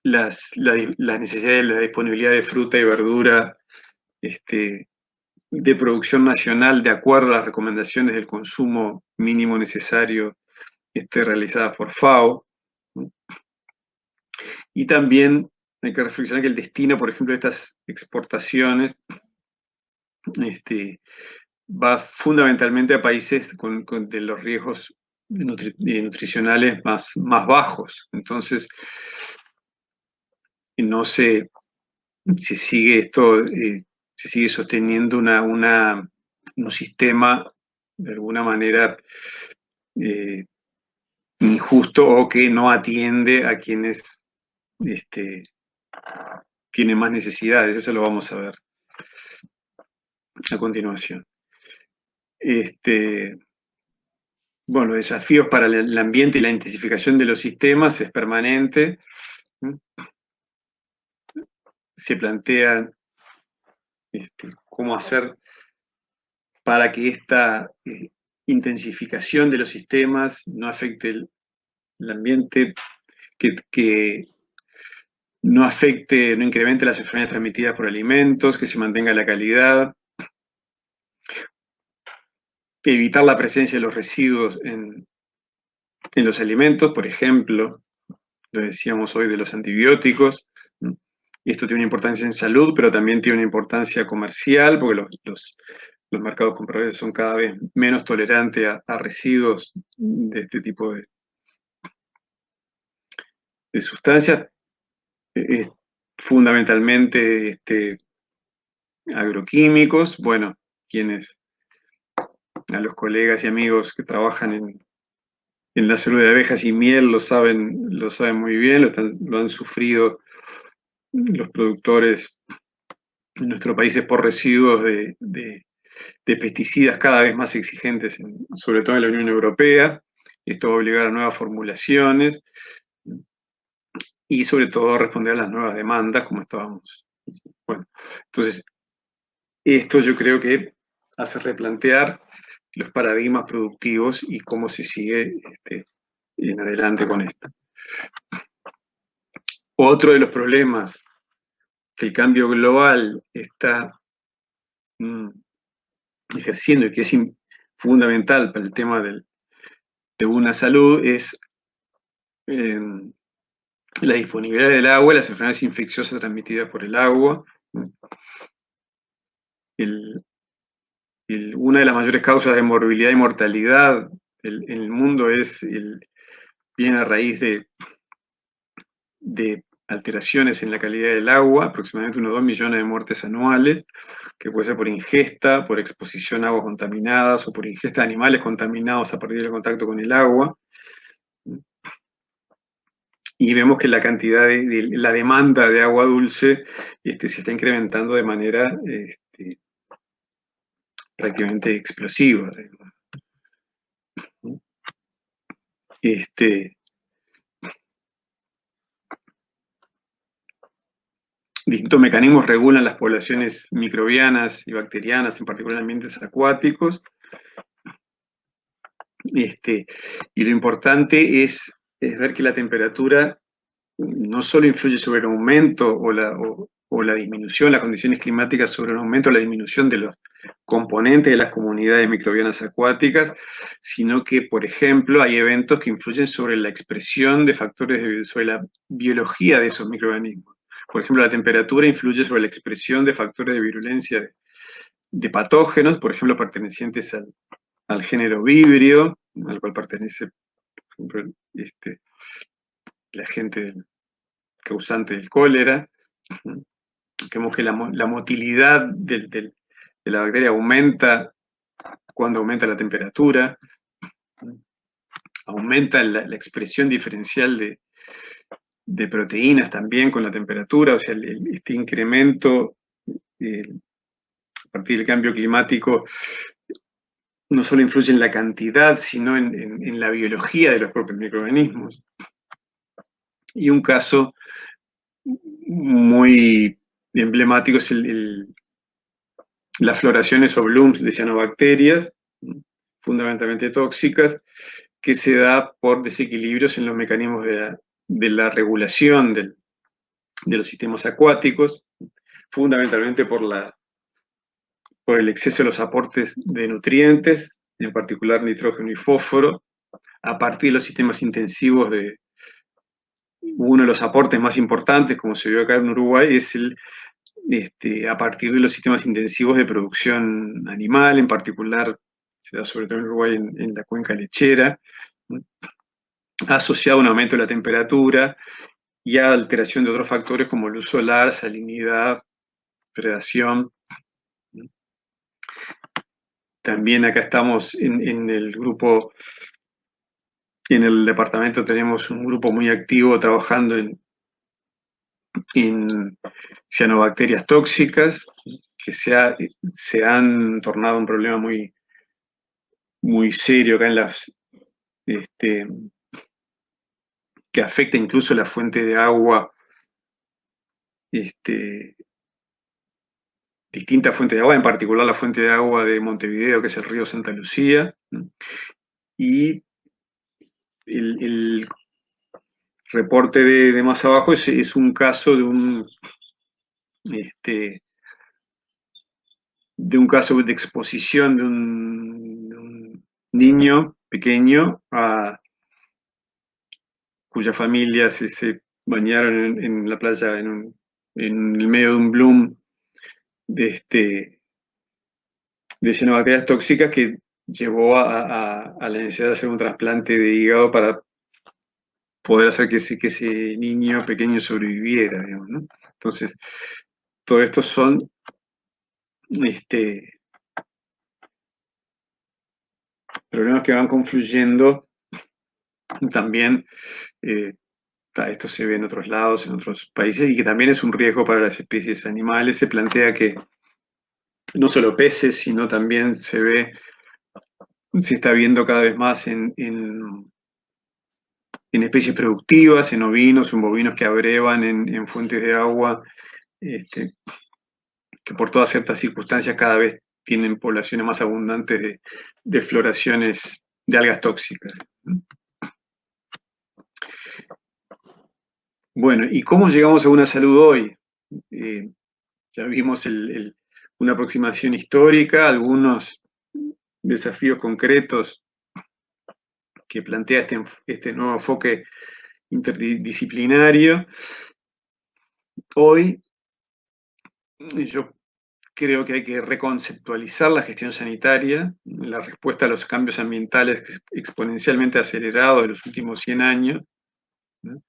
las necesidades, la disponibilidad de fruta y verdura de producción nacional de acuerdo a las recomendaciones del consumo mínimo necesario realizadas por FAO, ¿no? Y también hay que reflexionar que el destino, por ejemplo, de estas exportaciones va fundamentalmente a países de los riesgos nutricionales más bajos. Entonces, no se sigue esto, se sigue sosteniendo un sistema de alguna manera injusto o que no atiende a quienes tienen más necesidades. Eso lo vamos a ver a continuación. Bueno, los desafíos para el ambiente y la intensificación de los sistemas es permanente. Se plantean cómo hacer para que esta intensificación de los sistemas no afecte el ambiente, que no afecte, no incremente las enfermedades transmitidas por alimentos, que se mantenga la calidad, evitar la presencia de los residuos en los alimentos, por ejemplo, lo decíamos hoy de los antibióticos. Y esto tiene una importancia en salud, pero también tiene una importancia comercial, porque los mercados compradores son cada vez menos tolerantes a residuos de este tipo de sustancias, fundamentalmente agroquímicos. Bueno, a los colegas y amigos que trabajan en la salud de abejas y miel lo saben muy bien, lo han sufrido los productores en nuestro país por residuos de pesticidas cada vez más exigentes, sobre todo en la Unión Europea. Esto va a obligar a nuevas formulaciones y sobre todo a responder a las nuevas demandas, como estábamos. Bueno, entonces, esto yo creo que hace replantear los paradigmas productivos y cómo se sigue en adelante con esto. Otro de los problemas que el cambio global está ejerciendo y que es fundamental para el tema de una salud es la disponibilidad del agua y las enfermedades infecciosas transmitidas por el agua. Una de las mayores causas de morbilidad y mortalidad en el mundo viene a raíz de alteraciones en la calidad del agua, aproximadamente unos 2 millones de muertes anuales, que puede ser por ingesta, por exposición a aguas contaminadas o por ingesta de animales contaminados a partir del contacto con el agua. Y vemos que la cantidad la demanda de agua dulce se está incrementando de manera prácticamente explosiva. Distintos mecanismos regulan las poblaciones microbianas y bacterianas, en particular en ambientes acuáticos. Y lo importante es ver que la temperatura no solo influye sobre el aumento o la disminución, las condiciones climáticas sobre el aumento o la disminución de los componentes de las comunidades microbianas acuáticas, sino que, por ejemplo, hay eventos que influyen sobre la expresión de factores, sobre la biología de esos microorganismos. Por ejemplo, la temperatura influye sobre la expresión de factores de virulencia de patógenos, por ejemplo, pertenecientes al género Vibrio, al cual pertenece, por ejemplo, el agente causante del cólera. Vemos que la motilidad de la bacteria aumenta cuando aumenta la temperatura, aumenta la expresión diferencial de proteínas también con la temperatura, o sea, este incremento a partir del cambio climático no solo influye en la cantidad, sino en la biología de los propios microorganismos. Y un caso muy emblemático es las floraciones o blooms de cianobacterias, fundamentalmente tóxicas, que se da por desequilibrios en los mecanismos de la regulación de los sistemas acuáticos, fundamentalmente por el exceso de los aportes de nutrientes, en particular nitrógeno y fósforo, a partir de los sistemas intensivos uno de los aportes más importantes, como se vio acá en Uruguay, es a partir de los sistemas intensivos de producción animal, en particular se da sobre todo en Uruguay en la cuenca lechera, asociado a un aumento de la temperatura y a alteración de otros factores como luz solar, salinidad, predación. También acá estamos en el grupo, en el departamento tenemos un grupo muy activo trabajando en cianobacterias tóxicas, que se han tornado un problema muy, muy serio acá que afecta incluso la fuente de agua distintas fuentes de agua, en particular la fuente de agua de Montevideo, que es el río Santa Lucía, y el reporte de más abajo es un caso de un caso de exposición de un niño pequeño cuya familia se bañaron en la playa en el medio de un bloom de cianobacterias tóxicas que llevó a la necesidad de hacer un trasplante de hígado para poder hacer que ese niño pequeño sobreviviera, digamos, ¿no? Entonces, todo esto son problemas que van confluyendo también. Esto se ve en otros lados, en otros países, y que también es un riesgo para las especies animales. Se plantea que no solo peces, sino también se está viendo cada vez más en especies productivas, en ovinos, en bovinos que abrevan en fuentes de agua, que por todas ciertas circunstancias cada vez tienen poblaciones más abundantes de floraciones de algas tóxicas. Bueno, ¿y cómo llegamos a una salud hoy? Ya vimos una aproximación histórica, algunos desafíos concretos que plantea este nuevo enfoque interdisciplinario. Hoy yo creo que hay que reconceptualizar la gestión sanitaria, la respuesta a los cambios ambientales exponencialmente acelerados de los últimos 100 años, ¿no?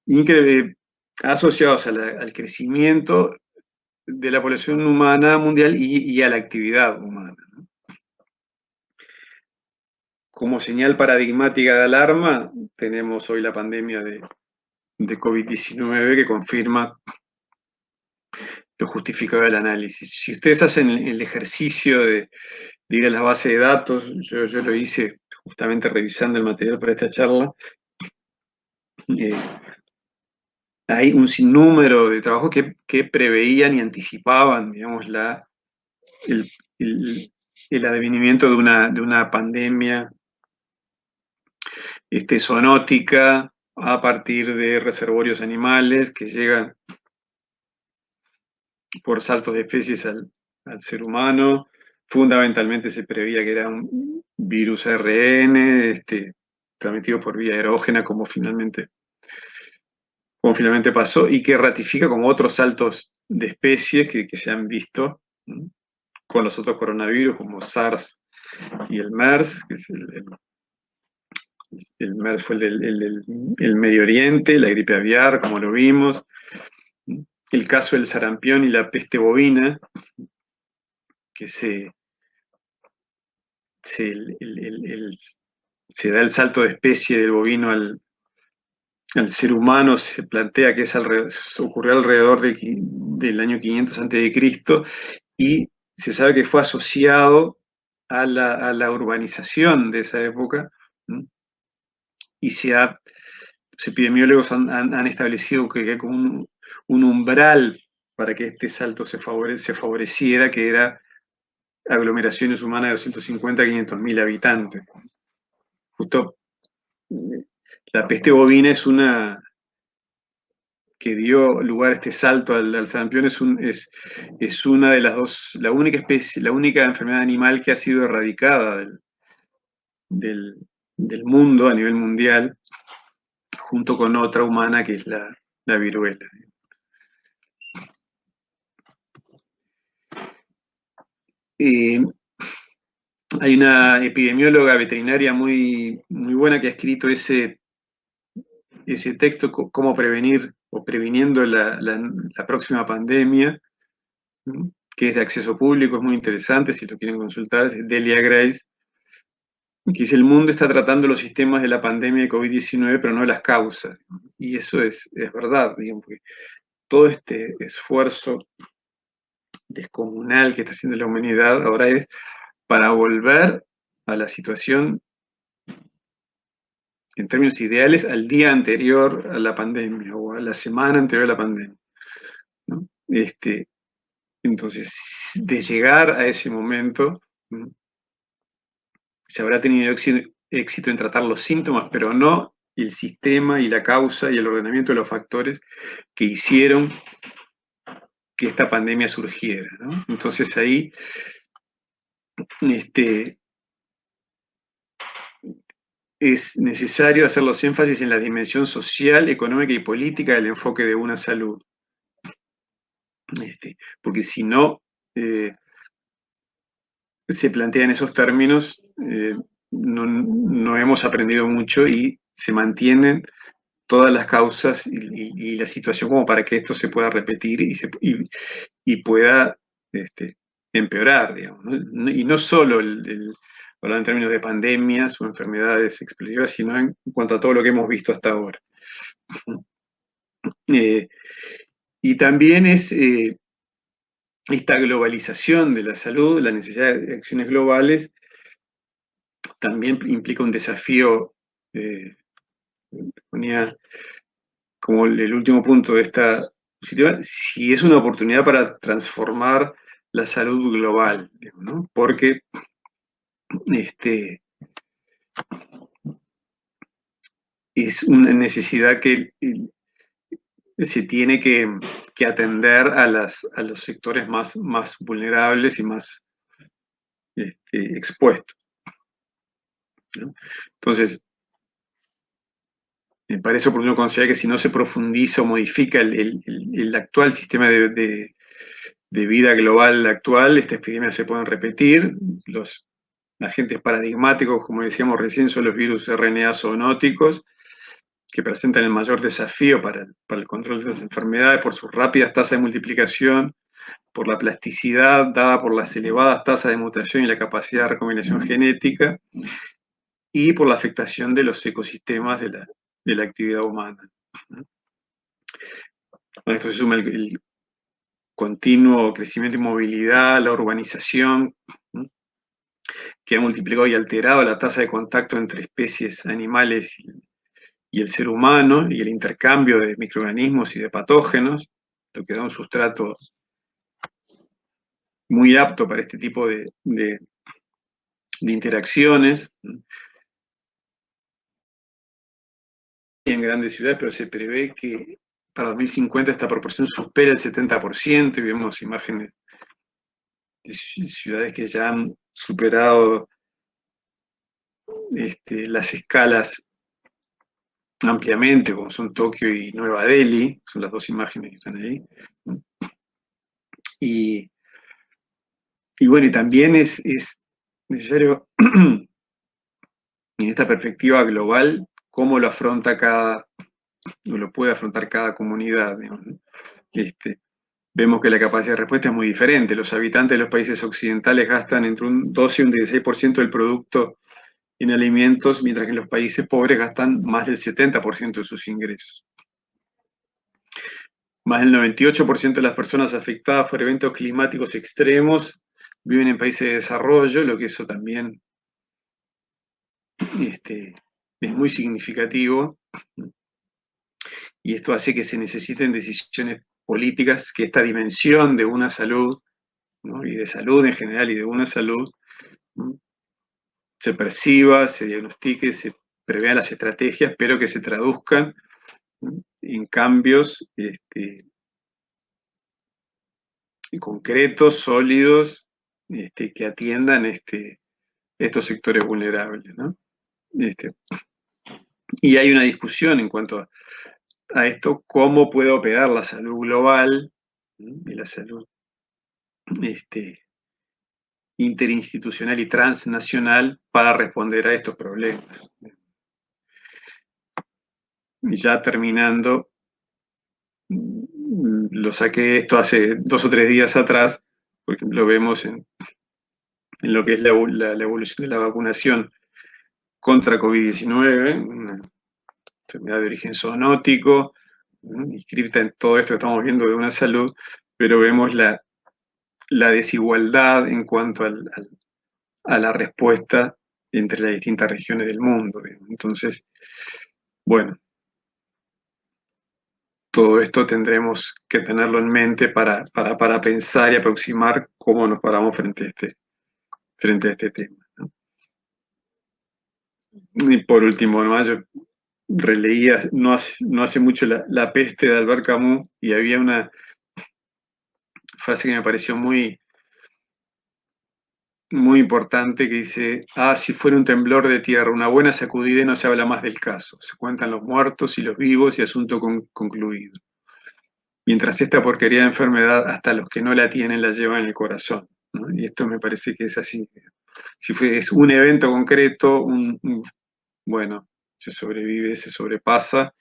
Y que asociados al crecimiento de la población humana mundial y a la actividad humana, ¿no? Como señal paradigmática de alarma, tenemos hoy la pandemia de COVID-19 que confirma lo justificado del análisis. Si ustedes hacen el ejercicio de ir a la base de datos, yo lo hice justamente revisando el material para esta charla, hay un sinnúmero de trabajos que preveían y anticipaban, digamos, el advenimiento de una pandemia zoonótica a partir de reservorios animales que llegan por saltos de especies al ser humano. Fundamentalmente se preveía que era un virus ARN transmitido por vía aerógena, como finalmente pasó, y que ratifica como otros saltos de especies que se han visto, ¿no?, con los otros coronavirus, como SARS y el MERS, que es el MERS fue el Medio Oriente, la gripe aviar, como lo vimos, el caso del sarampión y la peste bovina, que se da el salto de especie del bovino al ser humano. Se plantea que ocurrió alrededor del año 500 a.C. y se sabe que fue asociado a la urbanización de esa época, ¿no? Y los epidemiólogos han establecido que hay como un umbral para que este salto se favoreciera, que era aglomeraciones humanas de 250 a 500 mil habitantes. Justo la peste bovina es una que dio lugar a este salto al sarampión, es una de las dos, la única especie, la única enfermedad animal que ha sido erradicada del mundo a nivel mundial, junto con otra humana que es la viruela. Hay una epidemióloga veterinaria muy, muy buena que ha escrito ese texto, Cómo prevenir o previniendo la próxima pandemia, ¿no?, que es de acceso público, es muy interesante si lo quieren consultar, es Delia Grace, que dice: el mundo está tratando los sistemas de la pandemia de COVID-19, pero no las causas. Y eso es verdad, digamos, porque todo este esfuerzo descomunal que está haciendo la humanidad ahora es para volver a la situación, en términos ideales, al día anterior a la pandemia o a la semana anterior a la pandemia, ¿no? Entonces, de llegar a ese momento, se habrá tenido éxito en tratar los síntomas, pero no el sistema y la causa y el ordenamiento de los factores que hicieron que esta pandemia surgiera, ¿no? Entonces ahí es necesario hacer los énfasis en la dimensión social, económica y política del enfoque de una salud. Porque si no se plantean esos términos, no hemos aprendido mucho y se mantienen todas las causas y la situación como para que esto se pueda repetir y pueda empeorar, digamos, ¿no? Y no solo hablando en términos de pandemias o enfermedades explosivas, sino en cuanto a todo lo que hemos visto hasta ahora. Y también es esta globalización de la salud, la necesidad de acciones globales, también implica un desafío, ponía como el último punto de esta diapositiva, si es una oportunidad para transformar la salud global, ¿no? Porque es una necesidad que se tiene que atender a los sectores más vulnerables y más expuestos, ¿no? Entonces, me parece oportuno considerar que si no se profundiza o modifica el actual sistema de vida global actual, estas epidemias se pueden repetir. Los agentes paradigmáticos, como decíamos recién, son los virus RNA zoonóticos, que presentan el mayor desafío para el control de las enfermedades por sus rápidas tasas de multiplicación, por la plasticidad dada por las elevadas tasas de mutación y la capacidad de recombinación genética, y por la afectación de los ecosistemas de la actividad humana. A esto se suma el continuo crecimiento y movilidad, la urbanización, que ha multiplicado y alterado la tasa de contacto entre especies animales y el ser humano, y el intercambio de microorganismos y de patógenos, lo que da un sustrato muy apto para este tipo de interacciones. En grandes ciudades, pero se prevé que para 2050 esta proporción supera el 70%, y vemos imágenes de ciudades que ya han superado las escalas ampliamente, como son Tokio y Nueva Delhi, son las dos imágenes que están ahí. Y bueno, y también es necesario, en esta perspectiva global, cómo lo afronta o lo puede afrontar cada comunidad, digamos, ¿no? Vemos que la capacidad de respuesta es muy diferente. Los habitantes de los países occidentales gastan entre un 12 y un 16% del producto en alimentos, mientras que en los países pobres gastan más del 70% de sus ingresos. Más del 98% de las personas afectadas por eventos climáticos extremos viven en países de desarrollo, lo que eso también es muy significativo. Y esto hace que se necesiten decisiones políticas, que esta dimensión de una salud, ¿no? Y de salud en general y de una salud, ¿no?, se perciba, se diagnostique, se prevean las estrategias, pero que se traduzcan, ¿no?, en cambios concretos, sólidos, que atiendan estos sectores vulnerables, ¿no? Y hay una discusión en cuanto a esto, cómo puede operar la salud global, ¿no?, y la salud interinstitucional y transnacional para responder a estos problemas. Y ya terminando, lo saqué esto hace 2 o 3 días atrás, por ejemplo, vemos en lo que es la evolución de la vacunación contra COVID-19, una enfermedad de origen zoonótico, ¿no?, inscripta en todo esto que estamos viendo de una salud, pero vemos la desigualdad en cuanto a la respuesta entre las distintas regiones del mundo. Entonces, bueno, todo esto tendremos que tenerlo en mente para pensar y aproximar cómo nos paramos frente a este tema, ¿no? Y por último, ¿no? Yo releía no hace mucho la Peste de Albert Camus, y había una frase que me pareció muy, muy importante, que dice: si fuera un temblor de tierra, una buena sacudida y no se habla más del caso. Se cuentan los muertos y los vivos y asunto concluido. Mientras esta porquería de enfermedad, hasta los que no la tienen la llevan en el corazón, ¿no? Y esto me parece que es así. Si es un evento concreto, bueno, se sobrevive, se sobrepasa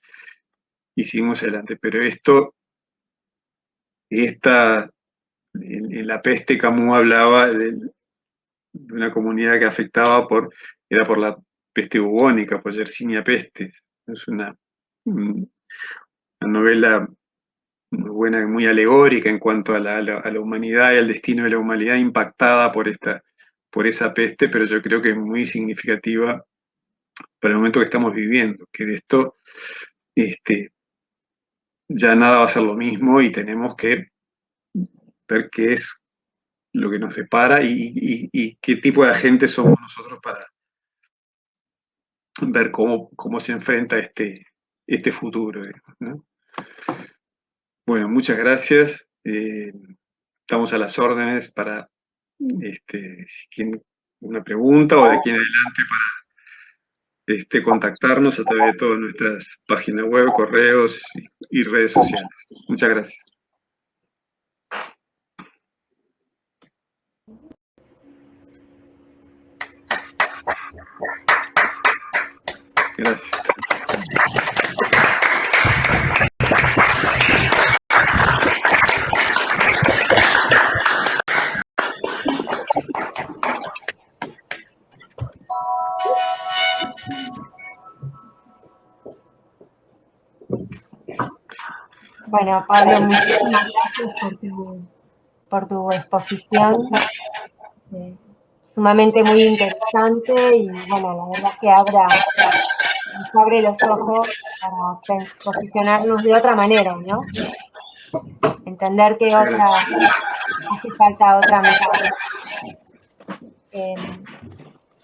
y seguimos adelante. Pero en la Peste, Camus hablaba de una comunidad que afectaba era por la peste bubónica, por Yersinia pestis. Es una novela muy buena, muy alegórica en cuanto a la humanidad y al destino de la humanidad impactada por esa peste, pero yo creo que es muy significativa para el momento que estamos viviendo, que de esto este, ya nada va a ser lo mismo y tenemos que ver qué es lo que nos depara y qué tipo de agentes somos nosotros para ver cómo se enfrenta este futuro, ¿no? Bueno, muchas gracias. Estamos a las órdenes para si tienen una pregunta o de aquí en adelante para contactarnos a través de todas nuestras páginas web, correos y redes sociales. Muchas gracias. Gracias. Bueno, Pablo, muchísimas gracias por tu exposición, sumamente muy interesante y bueno, la verdad que nos abre los ojos para posicionarnos de otra manera, ¿no? Entender que hace falta otra mirada.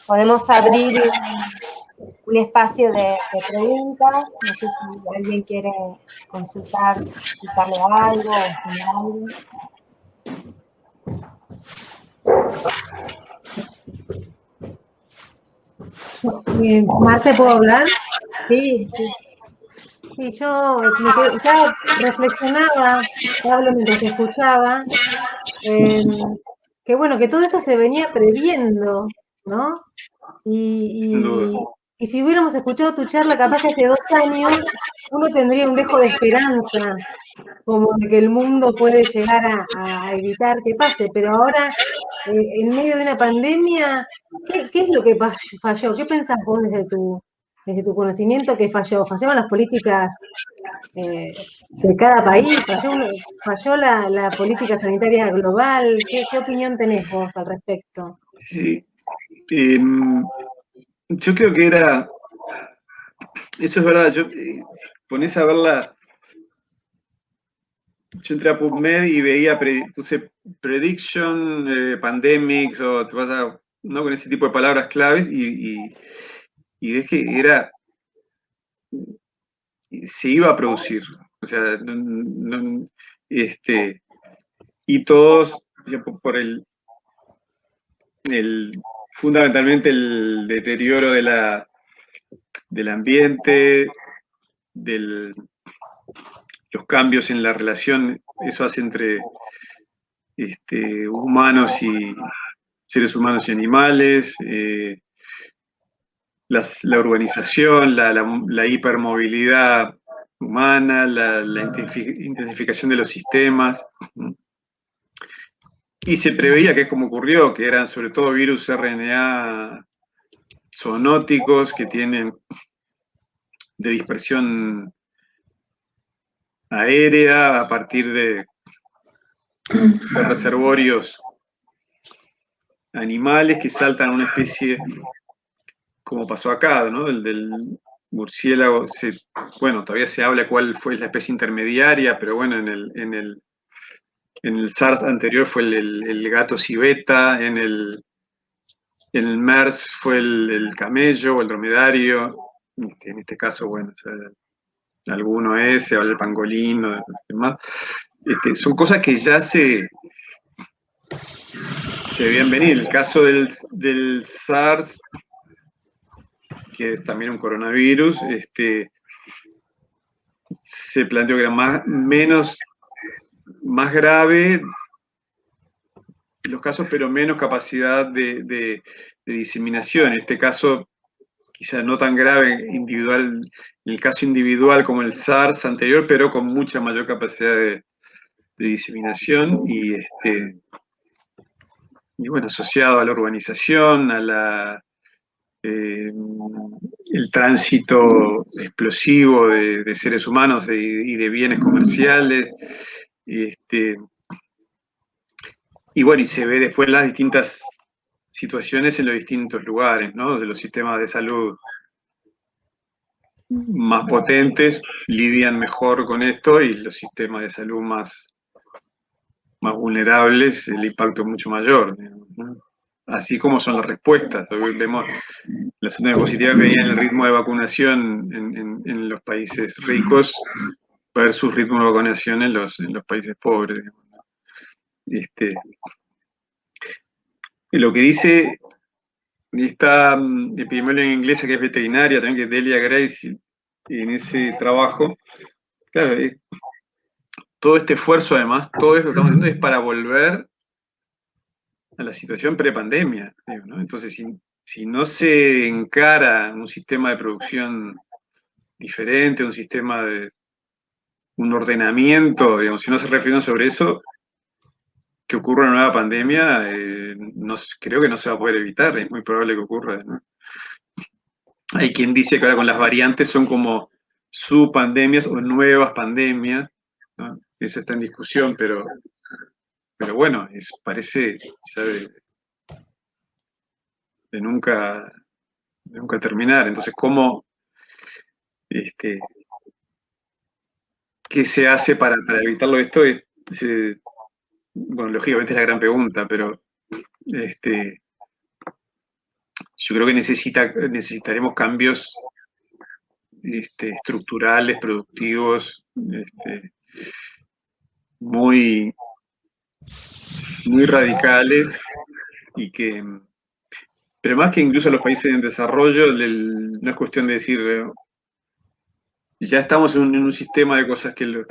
Podemos abrir un espacio de preguntas, no sé si alguien quiere consultarle algo o opinar algo. Marce, ¿puedo hablar? Sí, sí. Sí, yo reflexionaba, Pablo, mientras te escuchaba, que bueno, que todo esto se venía previendo, ¿no? Sin duda. Y si hubiéramos escuchado tu charla capaz que hace 2 años, uno tendría un dejo de esperanza, como de que el mundo puede llegar a evitar que pase, pero ahora, en medio de una pandemia, ¿qué es lo que falló? ¿Qué pensás vos desde tu conocimiento que falló? ¿Fallaron las políticas de cada país? ¿Falló la política sanitaria global? ¿Qué opinión tenés vos al respecto? Sí. Yo creo que eso es verdad, si ponés a verla. Yo entré a PubMed y puse prediction, pandemics, o te vas ¿no? Con ese tipo de palabras claves, y ves que se iba a producir. O sea, y todos, por fundamentalmente el deterioro del ambiente, los cambios en la relación, eso hace entre seres humanos y animales, la urbanización, la hipermovilidad humana, la intensificación de los sistemas. Y se preveía, que es como ocurrió, que eran sobre todo virus RNA zoonóticos que tienen de dispersión aérea a partir de reservorios animales que saltan a una especie, como pasó acá, ¿no? murciélago, bueno, todavía se habla cuál fue la especie intermediaria, pero bueno, en el SARS anterior fue el gato civeta, en el MERS fue el camello o el dromedario, en este caso, bueno, alguno se habla del pangolín o demás. Son cosas que ya se veían venir. El caso del SARS, que es también un coronavirus, se planteó que era más grave los casos, pero menos capacidad de diseminación. En este caso, quizás no tan grave individual, en el caso individual como el SARS anterior, pero con mucha mayor capacidad de diseminación y bueno, asociado a la urbanización, a el tránsito explosivo de seres humanos y de bienes comerciales. Y bueno, y se ve después las distintas situaciones en los distintos lugares, ¿no? De los sistemas de salud más potentes lidian mejor con esto y los sistemas de salud más vulnerables, el impacto es mucho mayor, digamos, ¿no? Así como son las respuestas. Hoy vemos las zonas positivas veían el ritmo de vacunación en los países ricos versus ritmo de vacunación en los países pobres, digamos, ¿no? Lo que dice esta epidemióloga inglesa que es veterinaria, también que es Delia Grace, en ese trabajo, claro, todo este esfuerzo además, todo eso que estamos haciendo es para volver a la situación prepandemia, ¿no? Entonces, si no se encara un sistema de producción diferente, un ordenamiento, digamos, si no se refieren sobre eso, que ocurra una nueva pandemia, creo que no se va a poder evitar, es muy probable que ocurra, ¿no? Hay quien dice que ahora con las variantes son como subpandemias o nuevas pandemias, ¿no? Eso está en discusión, pero bueno, parece ya de nunca terminar. Entonces, ¿qué se hace para evitarlo esto? Bueno, lógicamente es la gran pregunta, pero yo creo que necesitaremos cambios estructurales, productivos, muy, muy radicales pero más que incluso los países en desarrollo, no es cuestión de decir, ya estamos en un sistema de cosas que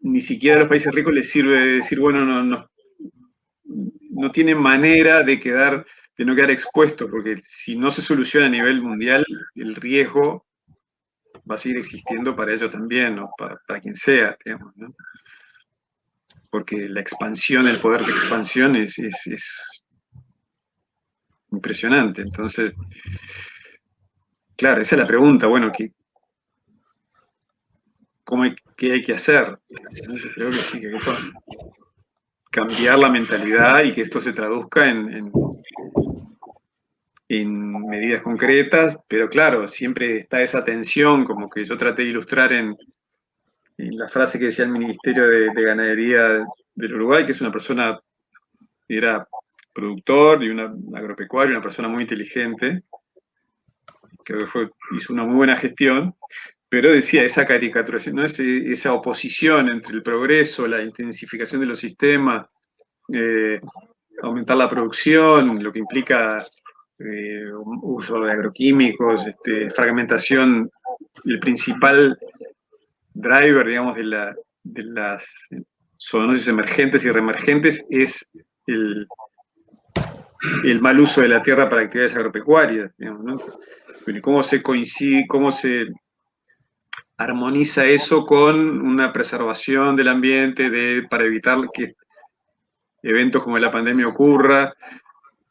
ni siquiera a los países ricos les sirve decir, bueno, no tienen manera de no quedar expuestos, porque si no se soluciona a nivel mundial, el riesgo va a seguir existiendo para ellos también, ¿no? Para quien sea, digamos, ¿no? Porque la expansión, el poder de expansión es impresionante. Entonces, claro, esa es la pregunta, bueno, ¿qué hay que hacer? Yo creo que sí, que hay que cambiar la mentalidad y que esto se traduzca en medidas concretas, pero claro, siempre está esa tensión, como que yo traté de ilustrar en la frase que decía el Ministerio de Ganadería del Uruguay, que es una persona, era productor y agropecuario, una persona muy inteligente, que hizo una muy buena gestión, pero decía esa caricaturación, ¿no? Esa oposición entre el progreso, la intensificación de los sistemas, aumentar la producción, lo que implica uso de agroquímicos, fragmentación, el principal driver, digamos, de las zoonosis emergentes y reemergentes es el mal uso de la tierra para actividades agropecuarias, digamos, ¿no? ¿Cómo se armoniza eso con una preservación del ambiente para evitar que eventos como la pandemia ocurra?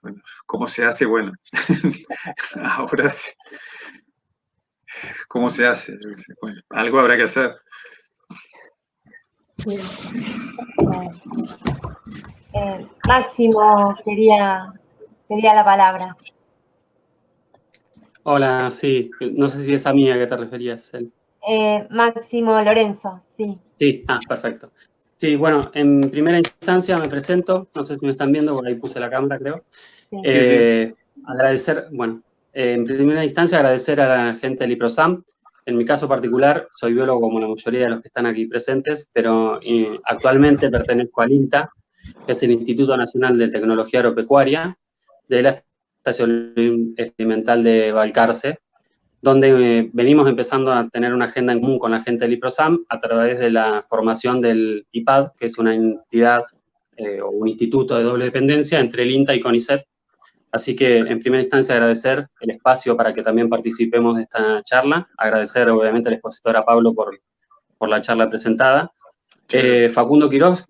Bueno, ¿cómo se hace? Bueno, ahora ¿cómo se hace? Bueno, algo habrá que hacer. Máximo pedía la palabra. Hola, sí, no sé si es a mí a qué te referías. Máximo Lorenzo, sí. Sí, perfecto. Sí, bueno, en primera instancia me presento, no sé si me están viendo, por ahí puse la cámara, creo. Sí. Agradecer, bueno, en primera instancia agradecer a la gente del IPROSAM. En mi caso particular, soy biólogo como la mayoría de los que están aquí presentes, pero actualmente pertenezco al INTA, que es el Instituto Nacional de Tecnología Agropecuaria, de la Estación Experimental de Balcarce, donde venimos empezando a tener una agenda en común con la gente del IPROSAM a través de la formación del IPAD, que es una entidad o un instituto de doble dependencia entre el INTA y CONICET. Así que, en primera instancia, agradecer el espacio para que también participemos de esta charla. Agradecer, obviamente, al expositor a Pablo por la charla presentada. Facundo Quirós,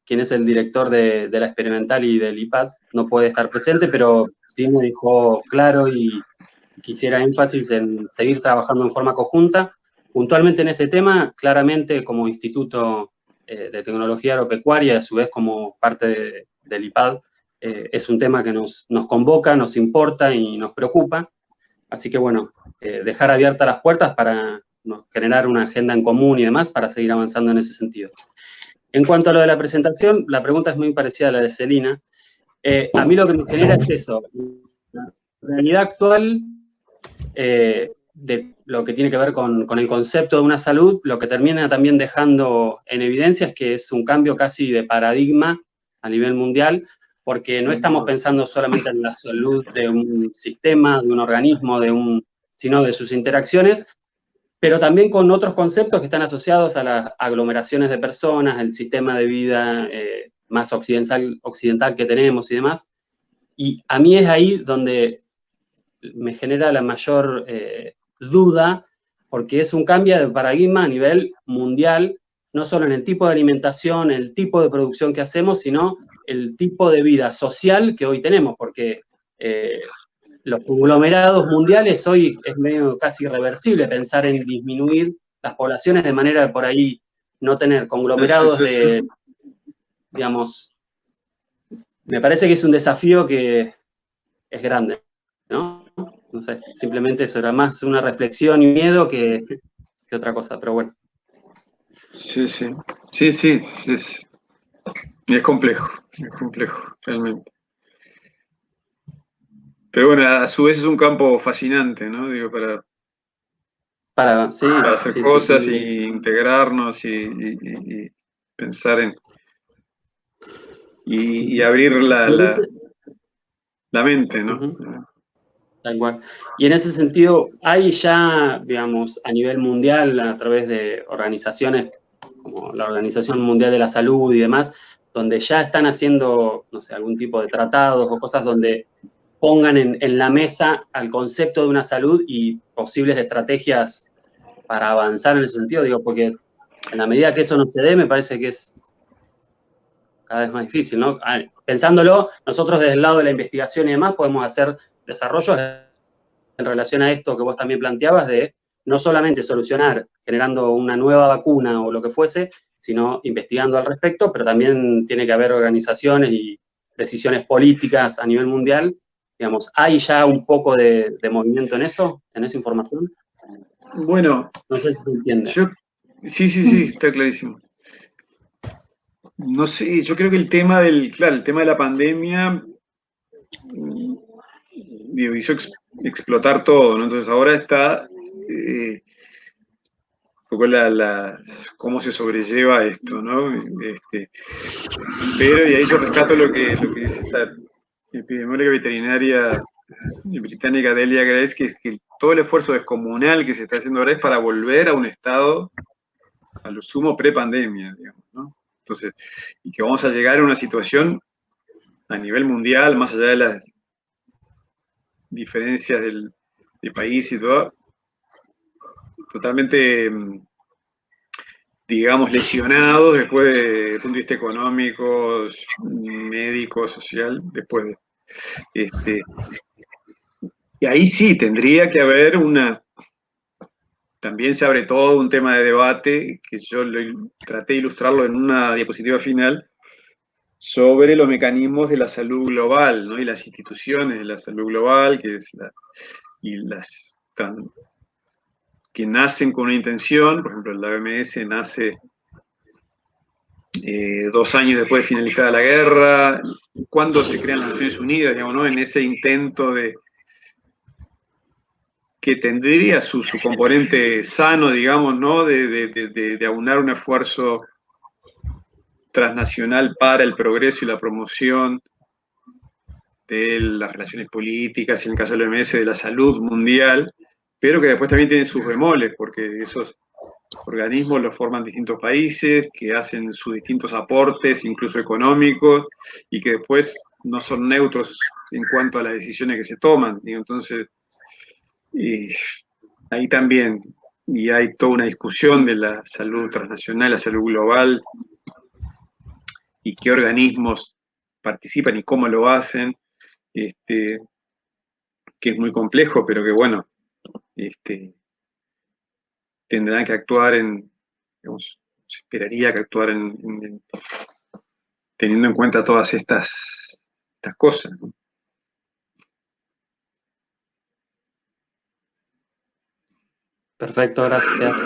quien es el director de la experimental y del IPAD, no puede estar presente, pero sí me dejó claro y quisiera énfasis en seguir trabajando en forma conjunta. Puntualmente en este tema, claramente como Instituto de Tecnología Agropecuaria, a su vez como parte del IPAD, es un tema que nos convoca, nos importa y nos preocupa. Así que bueno, dejar abiertas las puertas para generar una agenda en común y demás para seguir avanzando en ese sentido. En cuanto a lo de la presentación, la pregunta es muy parecida a la de Celina. A mí lo que me genera es eso, la realidad actual de lo que tiene que ver con el concepto de una salud, lo que termina también dejando en evidencia es que es un cambio casi de paradigma a nivel mundial, porque no estamos pensando solamente en la salud de un sistema, de un organismo, sino de sus interacciones, pero también con otros conceptos que están asociados a las aglomeraciones de personas, el sistema de vida más occidental que tenemos y demás. Y a mí es ahí donde me genera la mayor duda, porque es un cambio de paradigma a nivel mundial, no solo en el tipo de alimentación, el tipo de producción que hacemos, sino el tipo de vida social que hoy tenemos, porque los conglomerados mundiales hoy es medio casi irreversible pensar en disminuir las poblaciones de manera de por ahí no tener conglomerados de, digamos, me parece que es un desafío que es grande, ¿no? No sé, simplemente eso era más una reflexión y miedo que otra cosa, pero bueno. Sí, es complejo, realmente. Pero bueno, a su vez es un campo fascinante, ¿no? Digo, para hacer cosas sí. y integrarnos y pensar en... y abrir la mente, ¿no? Tal cual. Y en ese sentido, hay ya, digamos, a nivel mundial, a través de organizaciones como la Organización Mundial de la Salud y demás, donde ya están haciendo, no sé, algún tipo de tratados o cosas donde pongan en la mesa al concepto de una salud y posibles estrategias para avanzar en ese sentido, digo, porque en la medida que eso no se dé, me parece que es cada vez más difícil, ¿no? Pensándolo, nosotros desde el lado de la investigación y demás podemos hacer desarrollos en relación a esto que vos también planteabas de no solamente solucionar generando una nueva vacuna o lo que fuese, sino investigando al respecto, pero también tiene que haber organizaciones y decisiones políticas a nivel mundial. Digamos, ¿hay ya un poco de movimiento en eso? ¿Tenés información? Bueno, no sé si se entiende. Sí, está clarísimo. No sé, yo creo que el tema el tema de la pandemia hizo explotar todo, ¿no? Entonces ahora está un poco cómo se sobrelleva esto, ¿no? Pero, y ahí yo rescato lo que dice esta epidemióloga veterinaria británica Delia Grace, que es que todo el esfuerzo descomunal que se está haciendo ahora es para volver a un estado a lo sumo pre-pandemia, digamos, ¿no? Entonces, y que vamos a llegar a una situación a nivel mundial, más allá de las diferencias del país y todo, totalmente, digamos, lesionados después desde el punto de vista económico, médico, social, después de... y ahí sí, tendría que haber también se abre todo un tema de debate, que yo traté de ilustrarlo en una diapositiva final, sobre los mecanismos de la salud global, ¿no? Y las instituciones de la salud global, que es que nacen con una intención. Por ejemplo, la OMS nace 2 años después de finalizada la guerra, cuando se crean las Naciones Unidas, digamos, ¿no? En ese intento que tendría su componente sano, digamos, ¿no? De aunar un esfuerzo transnacional para el progreso y la promoción de las relaciones políticas, y en el caso de la OMS, de la salud mundial, pero que después también tiene sus bemoles, porque esos organismos los forman distintos países, que hacen sus distintos aportes, incluso económicos, y que después no son neutros en cuanto a las decisiones que se toman. Y entonces, ahí también, y hay toda una discusión de la salud transnacional, la salud global, y qué organismos participan y cómo lo hacen, que es muy complejo, pero que bueno, tendrán que actuar digamos, se esperaría que actuaran teniendo en cuenta todas estas cosas, ¿no? Perfecto, gracias.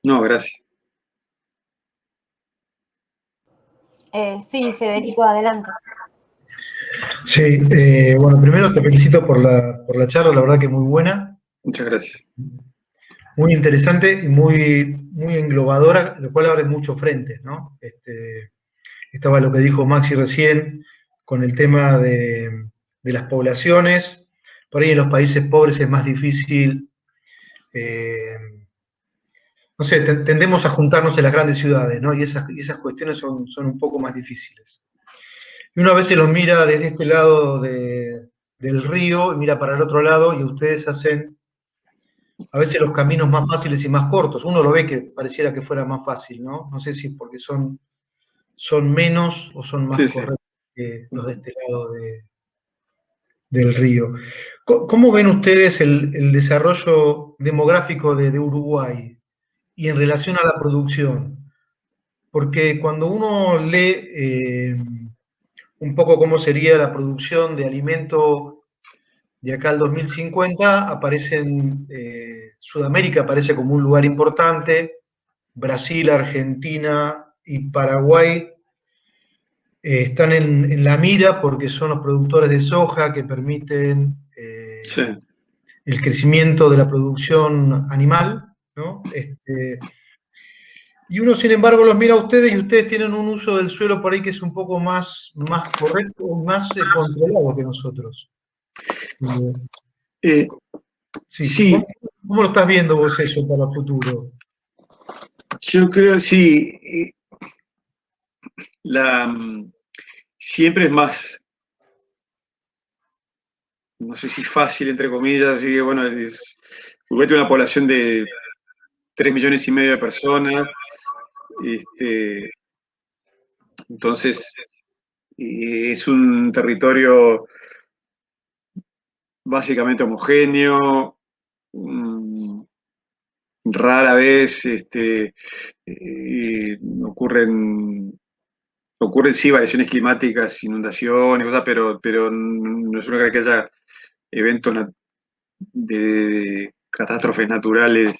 No, gracias. Sí, Federico, adelante. Sí, bueno, primero te felicito por la charla, la verdad que muy buena, Muchas gracias. muy interesante y muy englobadora, lo cual abre muchos frentes, ¿no? Estaba lo que dijo Maxi recién con el tema de las poblaciones. Por ahí en los países pobres es más difícil, no sé, tendemos a juntarnos en las grandes ciudades, ¿no? Y esas cuestiones son un poco más difíciles. Y uno a veces los mira desde este lado del río y mira para el otro lado y ustedes hacen a veces los caminos más fáciles y más cortos. Uno lo ve que pareciera que fuera más fácil, ¿no? No sé si porque son menos o son más Sí, sí. correctos que los de este lado del río. ¿Cómo ven ustedes el desarrollo demográfico de Uruguay y en relación a la producción? Porque cuando uno lee un poco cómo sería la producción de alimento de acá al 2050, Sudamérica aparece como un lugar importante, Brasil, Argentina y Paraguay están en la mira porque son los productores de soja que permiten Sí. el crecimiento de la producción animal, ¿no? Y uno, sin embargo, los mira a ustedes y ustedes tienen un uso del suelo por ahí que es un poco más correcto, más controlado que nosotros. Eh, Sí. sí, ¿Cómo lo estás viendo vos eso para el futuro? yo creo, sí, siempre es más, no sé si fácil, entre comillas, así que bueno, Uruguay tiene una población de 3,5 millones de personas, entonces es un territorio básicamente homogéneo, rara vez ocurren sí variaciones climáticas, inundaciones, cosas, pero no suele que haya eventos de catástrofes naturales.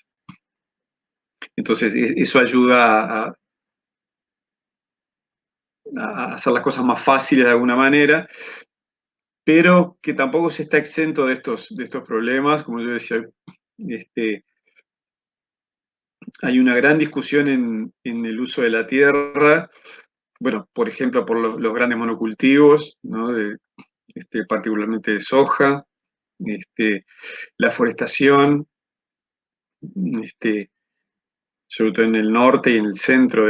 Entonces eso ayuda a hacer las cosas más fáciles de alguna manera, pero que tampoco se está exento de estos problemas. Como yo decía, hay una gran discusión en el uso de la tierra, bueno, por ejemplo, por los grandes monocultivos, ¿no? Particularmente de soja, la forestación, sobre todo en el norte y en el centro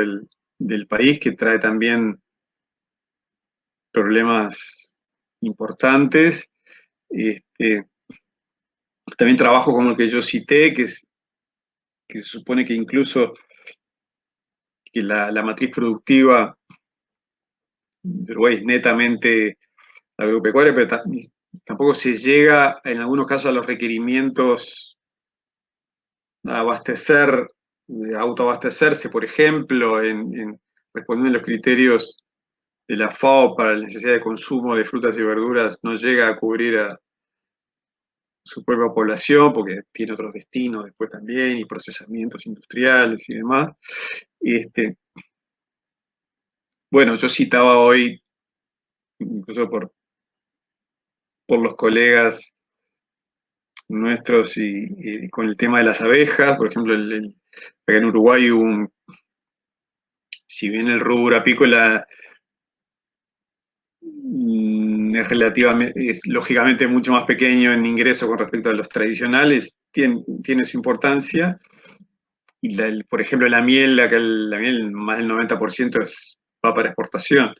del país, que trae también problemas importantes. También trabajo como el que yo cité, que se supone que incluso que la matriz productiva de Uruguay es netamente agropecuaria, pero tampoco se llega en algunos casos a los requerimientos a autoabastecerse, por ejemplo, respondiendo a los criterios de la FAO para la necesidad de consumo de frutas y verduras, no llega a cubrir su propia población, porque tiene otros destinos después también, y procesamientos industriales y demás. Bueno, yo citaba hoy, incluso por los colegas nuestros y con el tema de las abejas, por ejemplo, acá en Uruguay si bien el rubro apícola es lógicamente mucho más pequeño en ingreso con respecto a los tradicionales, tiene su importancia. Y por ejemplo, la miel, acá la miel, más del 90% va para exportación.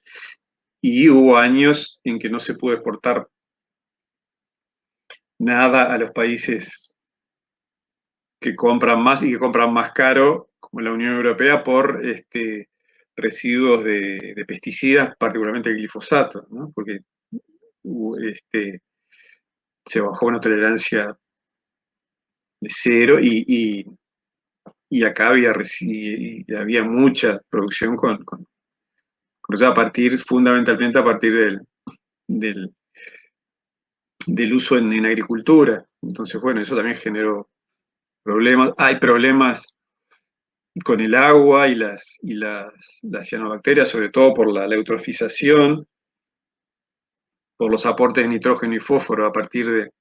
Y hubo años en que no se pudo exportar nada a los países que compran más y que compran más caro, como la Unión Europea, por residuos de pesticidas, particularmente el glifosato, ¿no? Porque se bajó una tolerancia de cero y acá había mucha producción fundamentalmente a partir del, del uso en agricultura. Entonces, bueno, eso también generó problemas. Hay problemas con el agua y las cianobacterias, sobre todo por la eutrofización, por los aportes de nitrógeno y fósforo a partir de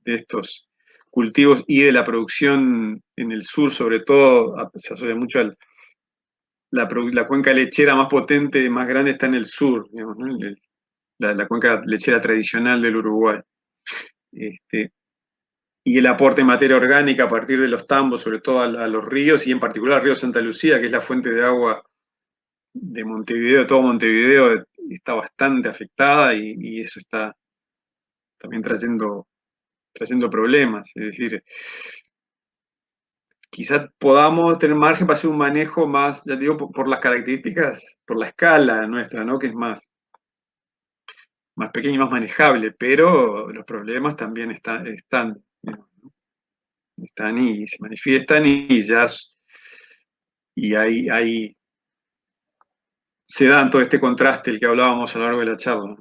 estos cultivos y de la producción en el sur, sobre todo, se asocia mucho la cuenca lechera más potente, más grande está en el sur, digamos, ¿no? La cuenca lechera tradicional del Uruguay. Y el aporte de materia orgánica a partir de los tambos, sobre todo a los ríos, y en particular al río Santa Lucía, que es la fuente de agua de Montevideo, todo Montevideo está bastante afectada y eso está también trayendo problemas. Es decir, quizás podamos tener margen para hacer un manejo más, ya digo, por las características, por la escala nuestra, ¿no? Que es más pequeña y más manejable, pero los problemas también están, ¿no? Están y se manifiestan y ahí se da todo este contraste el que hablábamos a lo largo de la charla.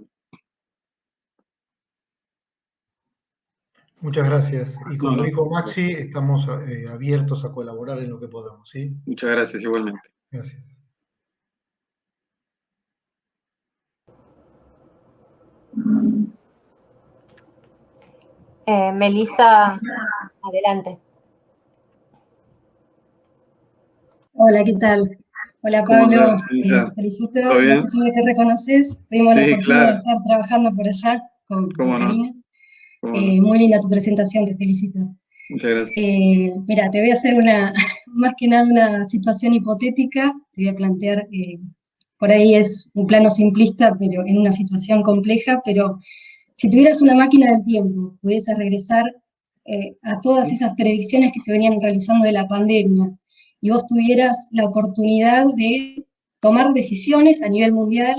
Muchas gracias. Y como dijo Maxi, estamos abiertos a colaborar en lo que podamos, ¿sí? Muchas gracias, igualmente. Gracias. Melissa, adelante. Hola, ¿qué tal? Hola Pablo, te felicito, no sé si me te reconoces, tuvimos la oportunidad de estar trabajando por allá con Karina. Muy linda tu presentación, te felicito. Muchas gracias. Mira, te voy a hacer más que nada una situación hipotética, te voy a plantear, por ahí es un plano simplista, pero en una situación compleja, pero si tuvieras una máquina del tiempo, pudieses regresar a todas esas predicciones que se venían realizando de la pandemia, y vos tuvieras la oportunidad de tomar decisiones a nivel mundial,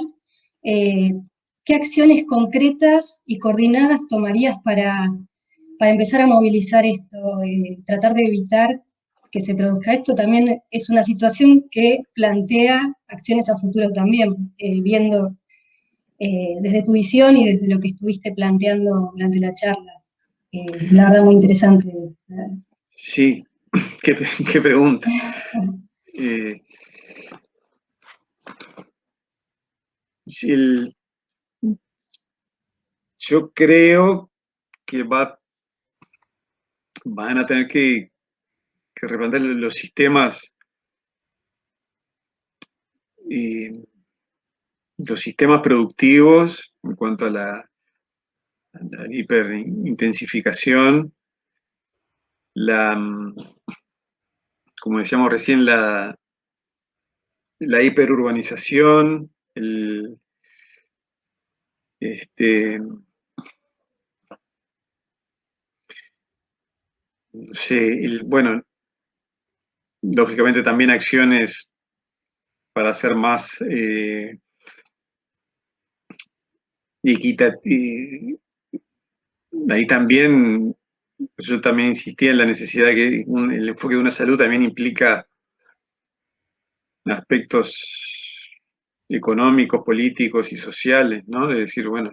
¿qué acciones concretas y coordinadas tomarías para empezar a movilizar esto, tratar de evitar que se produzca esto? También es una situación que plantea acciones a futuro también, viendo desde tu visión y desde lo que estuviste planteando durante la charla. La verdad, muy interesante. Sí, qué pregunta. Yo creo que van a tener que replantear los sistemas productivos en cuanto a la hiperintensificación, como decíamos recién, la hiperurbanización, no sé, bueno, lógicamente también acciones para hacer más equitativo. Ahí también, yo también insistía en la necesidad de que el enfoque de una salud también implica aspectos económicos, políticos y sociales, ¿no? De decir, bueno,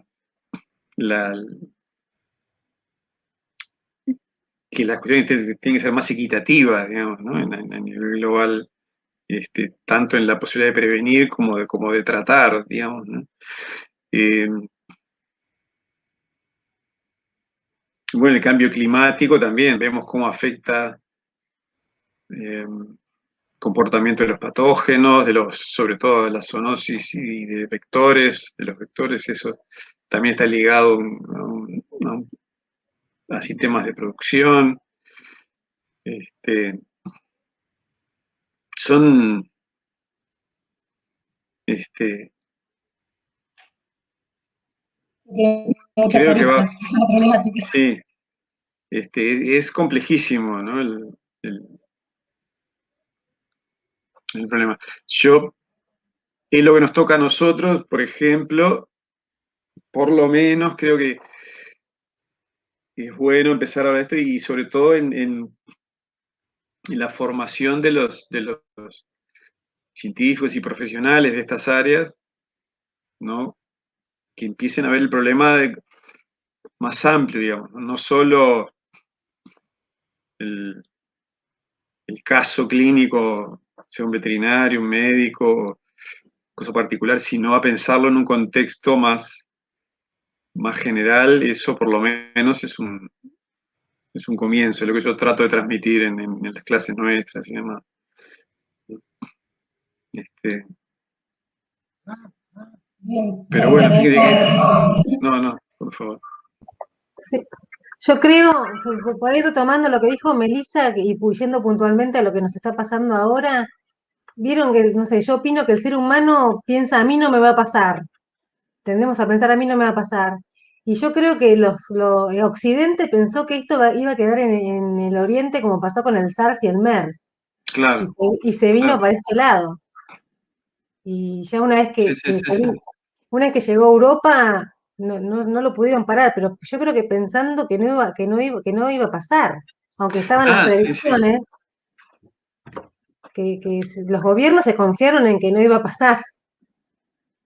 que las cuestiones tienen que ser más equitativas, digamos, ¿no? A nivel global, tanto en la posibilidad de prevenir como de tratar, digamos, ¿no? Bueno, el cambio climático también, vemos cómo afecta comportamiento de los patógenos, sobre todo de la zoonosis y de vectores, de los vectores, eso también está ligado a sistemas de producción. Son muchas creo que va, aristas la problemática. sí, es complejísimo, ¿no? El problema. Es lo que nos toca a nosotros, por ejemplo, por lo menos creo que es bueno empezar a hablar de esto y sobre todo en la formación de los científicos y profesionales de estas áreas, ¿no? Que empiecen a ver el problema más amplio, digamos, no solo el caso clínico, sea un veterinario, un médico, cosa particular, sino a pensarlo en un contexto más general. Eso por lo menos es un comienzo, es lo que yo trato de transmitir en las clases nuestras y demás. Bien, Pero bueno, fíjate. no, por favor. Sí. Yo creo, por ahí retomando lo que dijo Melissa y yendo puntualmente a lo que nos está pasando ahora, vieron que, no sé, yo opino que el ser humano piensa, a mí no me va a pasar. Tendemos a pensar, a mí no me va a pasar. Y yo creo que Occidente pensó que esto iba a quedar en el Oriente como pasó con el SARS y el MERS. Claro. Y se vino Claro. para este lado. Y ya una vez que, Sí. una vez que llegó a Europa, no lo pudieron parar, pero yo creo que pensando que no iba a pasar, aunque estaban las predicciones, que los gobiernos se confiaron en que no iba a pasar.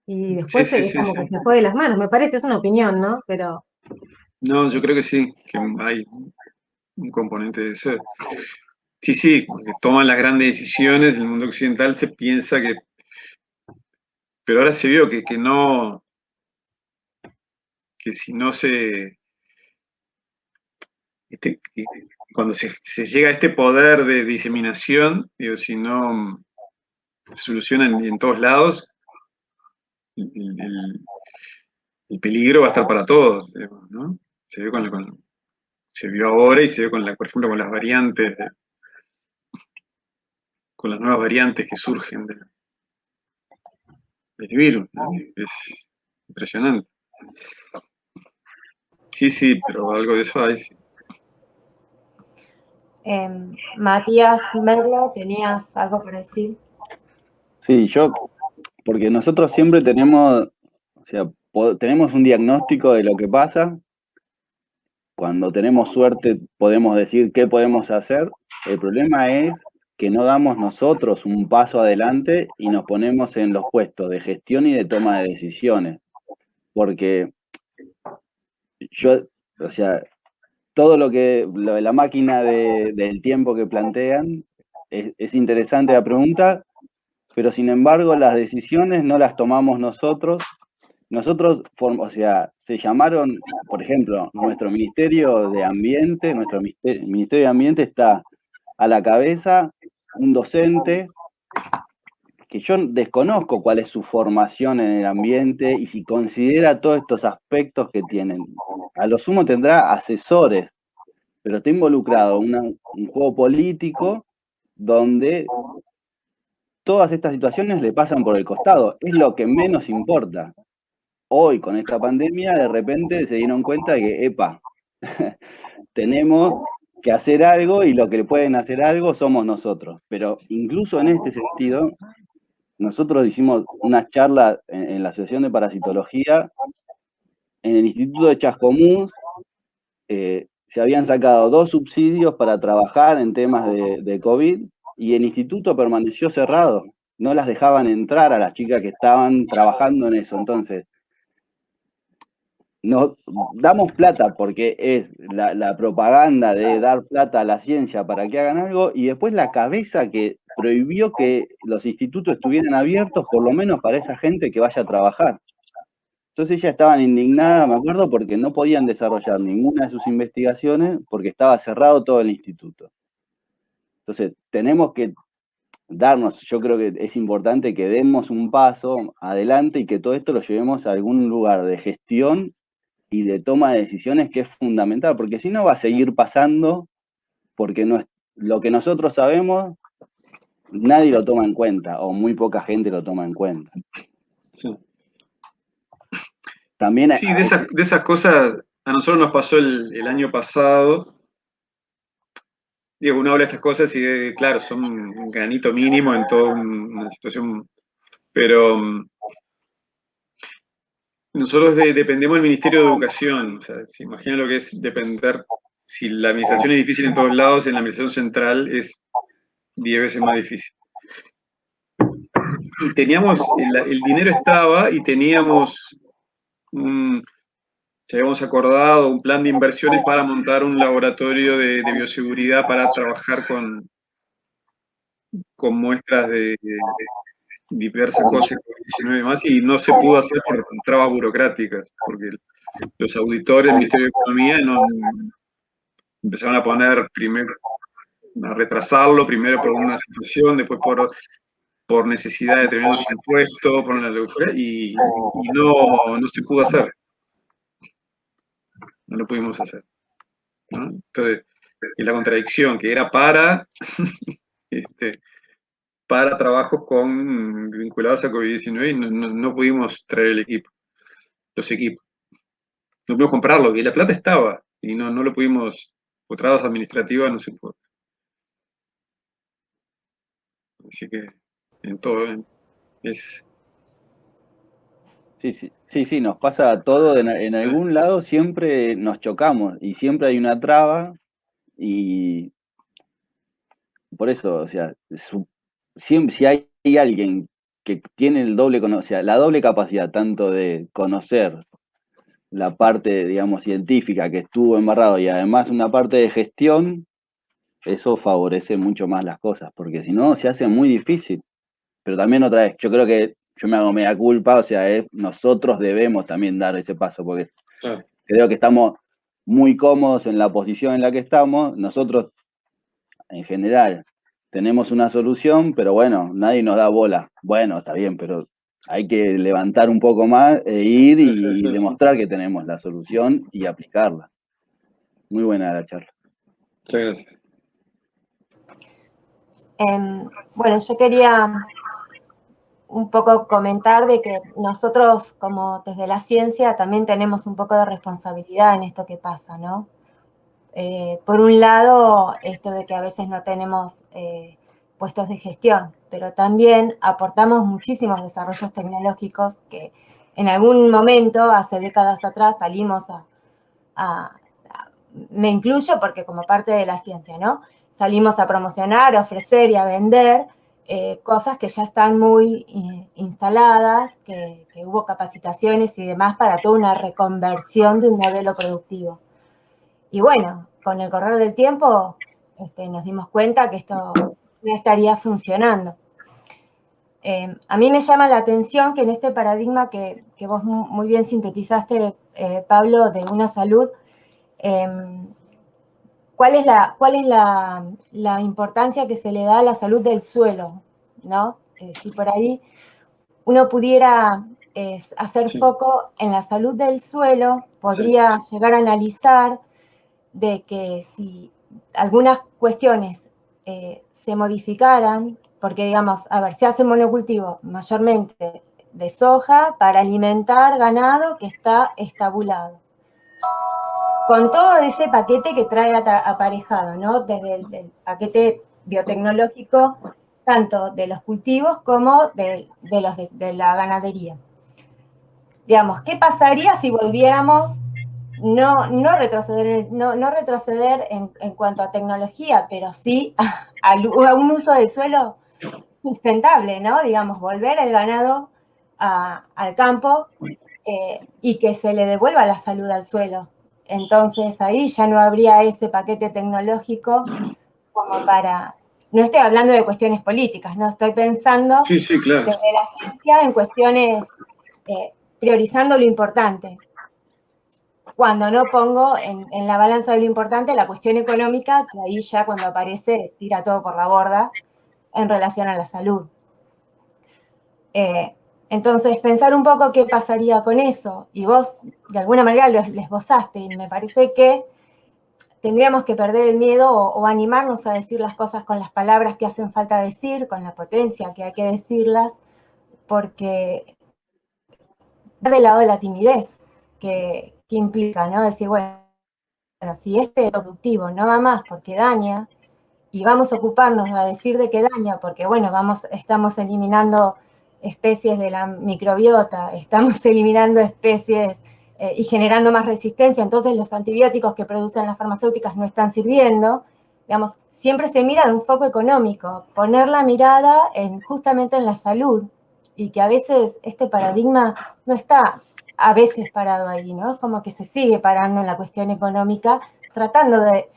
Y después es como que se fue de las manos, me parece, es una opinión, ¿no? Pero no, yo creo que sí, que hay un componente de eso. Sí, porque toman las grandes decisiones, el mundo occidental se piensa que... Pero ahora se vio que no... que si no se... cuando se llega a este poder de diseminación, digo, si no se soluciona en todos lados, el peligro va a estar para todos, digamos, ¿no? Se ve se vio ahora y se ve por ejemplo, con las variantes, con las nuevas variantes que surgen del virus, ¿no? Es impresionante. Sí, pero algo de eso hay. Sí. Matías Merlo, ¿tenías algo para decir? Sí, porque nosotros siempre tenemos un diagnóstico de lo que pasa. Cuando tenemos suerte podemos decir qué podemos hacer. El problema es que no damos nosotros un paso adelante y nos ponemos en los puestos de gestión y de toma de decisiones. Porque todo lo de la máquina del tiempo que plantean es interesante la pregunta, pero sin embargo las decisiones no las tomamos nosotros. Nosotros, se llamaron, por ejemplo, nuestro Ministerio de Ambiente, nuestro Ministerio de Ambiente está a la cabeza un docente que yo desconozco cuál es su formación en el ambiente y si considera todos estos aspectos que tienen. A lo sumo tendrá asesores, pero está involucrado en un juego político donde todas estas situaciones le pasan por el costado. Es lo que menos importa. Hoy, con esta pandemia, de repente se dieron cuenta de que, epa, tenemos que hacer algo y lo que le pueden hacer algo somos nosotros. Pero incluso en este sentido, nosotros hicimos una charla en la Asociación de Parasitología, en el Instituto de Chascomús, se habían sacado 2 subsidios para trabajar en temas de COVID y el instituto permaneció cerrado. No las dejaban entrar a las chicas que estaban trabajando en eso. Entonces, nos damos plata porque es la propaganda de dar plata a la ciencia para que hagan algo, y después la cabeza que prohibió que los institutos estuvieran abiertos, por lo menos para esa gente que vaya a trabajar. Entonces ellas estaban indignadas, me acuerdo, porque no podían desarrollar ninguna de sus investigaciones porque estaba cerrado todo el instituto. Entonces tenemos que darnos, yo creo que es importante que demos un paso adelante y que todo esto lo llevemos a algún lugar de gestión y de toma de decisiones, que es fundamental, porque si no va a seguir pasando, porque no es, lo que nosotros sabemos nadie lo toma en cuenta, o muy poca gente lo toma en cuenta. Sí. También sí, de esas cosas a nosotros nos pasó el año pasado. Digo, uno habla de estas cosas y claro, son un granito mínimo en toda una situación, pero nosotros dependemos del Ministerio de Educación. O sea, se imagina lo que es depender. Si la administración es difícil en todos lados, en la administración central es 10 veces más difícil. Y teníamos, el dinero estaba y teníamos, ya habíamos acordado un plan de inversiones para montar un laboratorio de bioseguridad para trabajar con muestras de diversas cosas, y demás, y no se pudo hacer por trabas burocráticas, porque los auditores del Ministerio de Economía empezaron a poner primero, a retrasarlo, primero por una situación, después por necesidad de tener los impuestos, por una locura, y no se pudo hacer. No lo pudimos hacer, ¿no? Entonces, es la contradicción, que era para para trabajos vinculados a COVID-19 y no pudimos traer los equipos. No pudimos comprarlo, y la plata estaba, y no lo pudimos, por trabas administrativas no se pudo. Así que en todo es... Sí, nos pasa a todo, en algún lado siempre nos chocamos, y siempre hay una traba, y por eso, o sea, si hay alguien que tiene el doble, o sea, la doble capacidad tanto de conocer la parte, digamos, científica que estuvo embarrado y además una parte de gestión, eso favorece mucho más las cosas, porque si no se hace muy difícil. Pero también otra vez, yo creo que yo me hago media culpa, o sea, nosotros debemos también dar ese paso, porque Claro. Creo que estamos muy cómodos en la posición en la que estamos. Nosotros, en general, tenemos una solución, pero bueno, nadie nos da bola. Bueno, está bien, pero hay que levantar un poco más e ir y demostrar que tenemos la solución y aplicarla. Muy buena la charla. Muchas gracias. Bueno, yo quería un poco comentar de que nosotros, como desde la ciencia, también tenemos un poco de responsabilidad en esto que pasa, ¿no? Por un lado, esto de que a veces no tenemos puestos de gestión, pero también aportamos muchísimos desarrollos tecnológicos que en algún momento, hace décadas atrás, salimos me incluyo porque como parte de la ciencia, ¿no? Salimos a promocionar, a ofrecer y a vender cosas que ya están muy instaladas, que hubo capacitaciones y demás para toda una reconversión de un modelo productivo. Y bueno, con el correr del tiempo nos dimos cuenta que esto no estaría funcionando. A mí me llama la atención que en este paradigma que vos muy bien sintetizaste, Pablo, de una salud, ¿cuál es la importancia que se le da a la salud del suelo? ¿No? Si por ahí uno pudiera hacer foco en la salud del suelo, podría llegar a analizar de que si algunas cuestiones se modificaran, porque digamos, a ver, se hace monocultivo mayormente de soja para alimentar ganado que está estabulado. Con todo ese paquete que trae aparejado, ¿no? Desde el paquete biotecnológico, tanto de los cultivos como de la ganadería. Digamos, ¿qué pasaría si volviéramos no retroceder en cuanto a tecnología, pero sí a un uso del suelo sustentable, ¿no? Digamos, volver el ganado al campo y que se le devuelva la salud al suelo. Entonces ahí ya no habría ese paquete tecnológico como para... No estoy hablando de cuestiones políticas, no estoy pensando Sí, sí, claro. desde la ciencia en cuestiones priorizando lo importante. Cuando no pongo en la balanza de lo importante la cuestión económica, que ahí ya cuando aparece tira todo por la borda en relación a la salud. Entonces, pensar un poco qué pasaría con eso, y vos de alguna manera lo esbozaste, y me parece que tendríamos que perder el miedo o animarnos a decir las cosas con las palabras que hacen falta decir, con la potencia que hay que decirlas, porque del lado de la timidez que implica, ¿no? Decir, bueno, si este productivo no va más porque daña, y vamos a ocuparnos a decir de qué daña, porque bueno, estamos eliminando especies de la microbiota, estamos eliminando especies y generando más resistencia, entonces los antibióticos que producen las farmacéuticas no están sirviendo, digamos, siempre se mira de un foco económico, poner la mirada justamente en la salud, y que a veces este paradigma no está a veces parado ahí, ¿no? Es como que se sigue parando en la cuestión económica, tratando de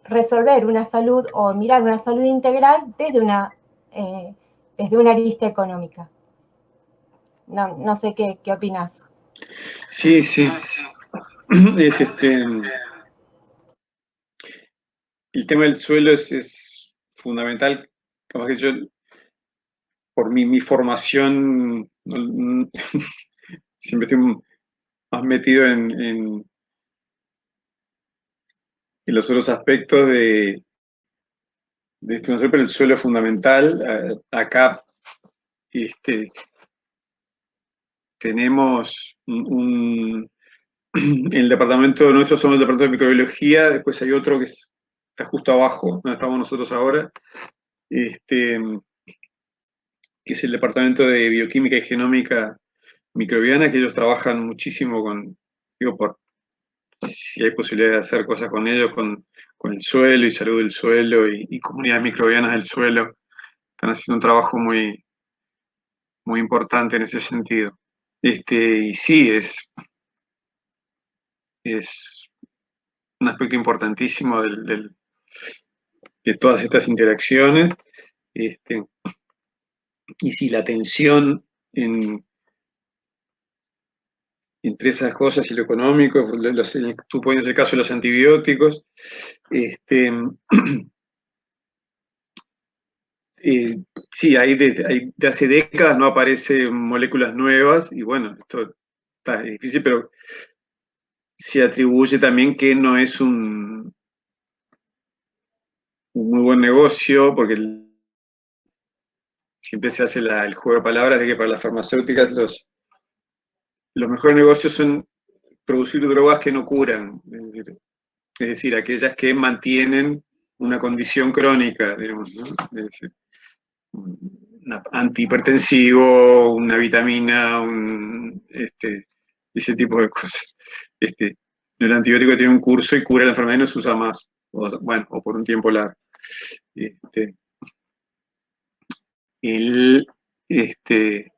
resolver una salud o mirar una salud integral desde una arista económica. No sé qué opinas. Sí, sí. Es el tema del suelo es fundamental. Capaz que yo, por mi formación, siempre estoy más metido en los otros aspectos de esto, pero el suelo es fundamental. Acá tenemos en el departamento nuestro somos el departamento de microbiología, después hay otro que está justo abajo, donde estamos nosotros ahora, que es el departamento de bioquímica y genómica microbiana, que ellos trabajan muchísimo si hay posibilidad de hacer cosas con ellos, con el suelo y salud del suelo y comunidades microbianas del suelo. Están haciendo un trabajo muy, muy importante en ese sentido. Y sí, es un aspecto importantísimo de todas estas interacciones. Y sí, la tensión entre esas cosas y lo económico, tú pones el caso de los antibióticos, sí, de hace décadas no aparecen moléculas nuevas, y bueno, esto está difícil, pero se atribuye también que no es un muy buen negocio, porque siempre se hace el juego de palabras de que para las farmacéuticas los mejores negocios son producir drogas que no curan, es decir, aquellas que mantienen una condición crónica, digamos, ¿no? Es decir, un antihipertensivo, una vitamina, ese tipo de cosas. El antibiótico tiene un curso y cura la enfermedad y no se usa más, o por un tiempo largo. Este, el, este,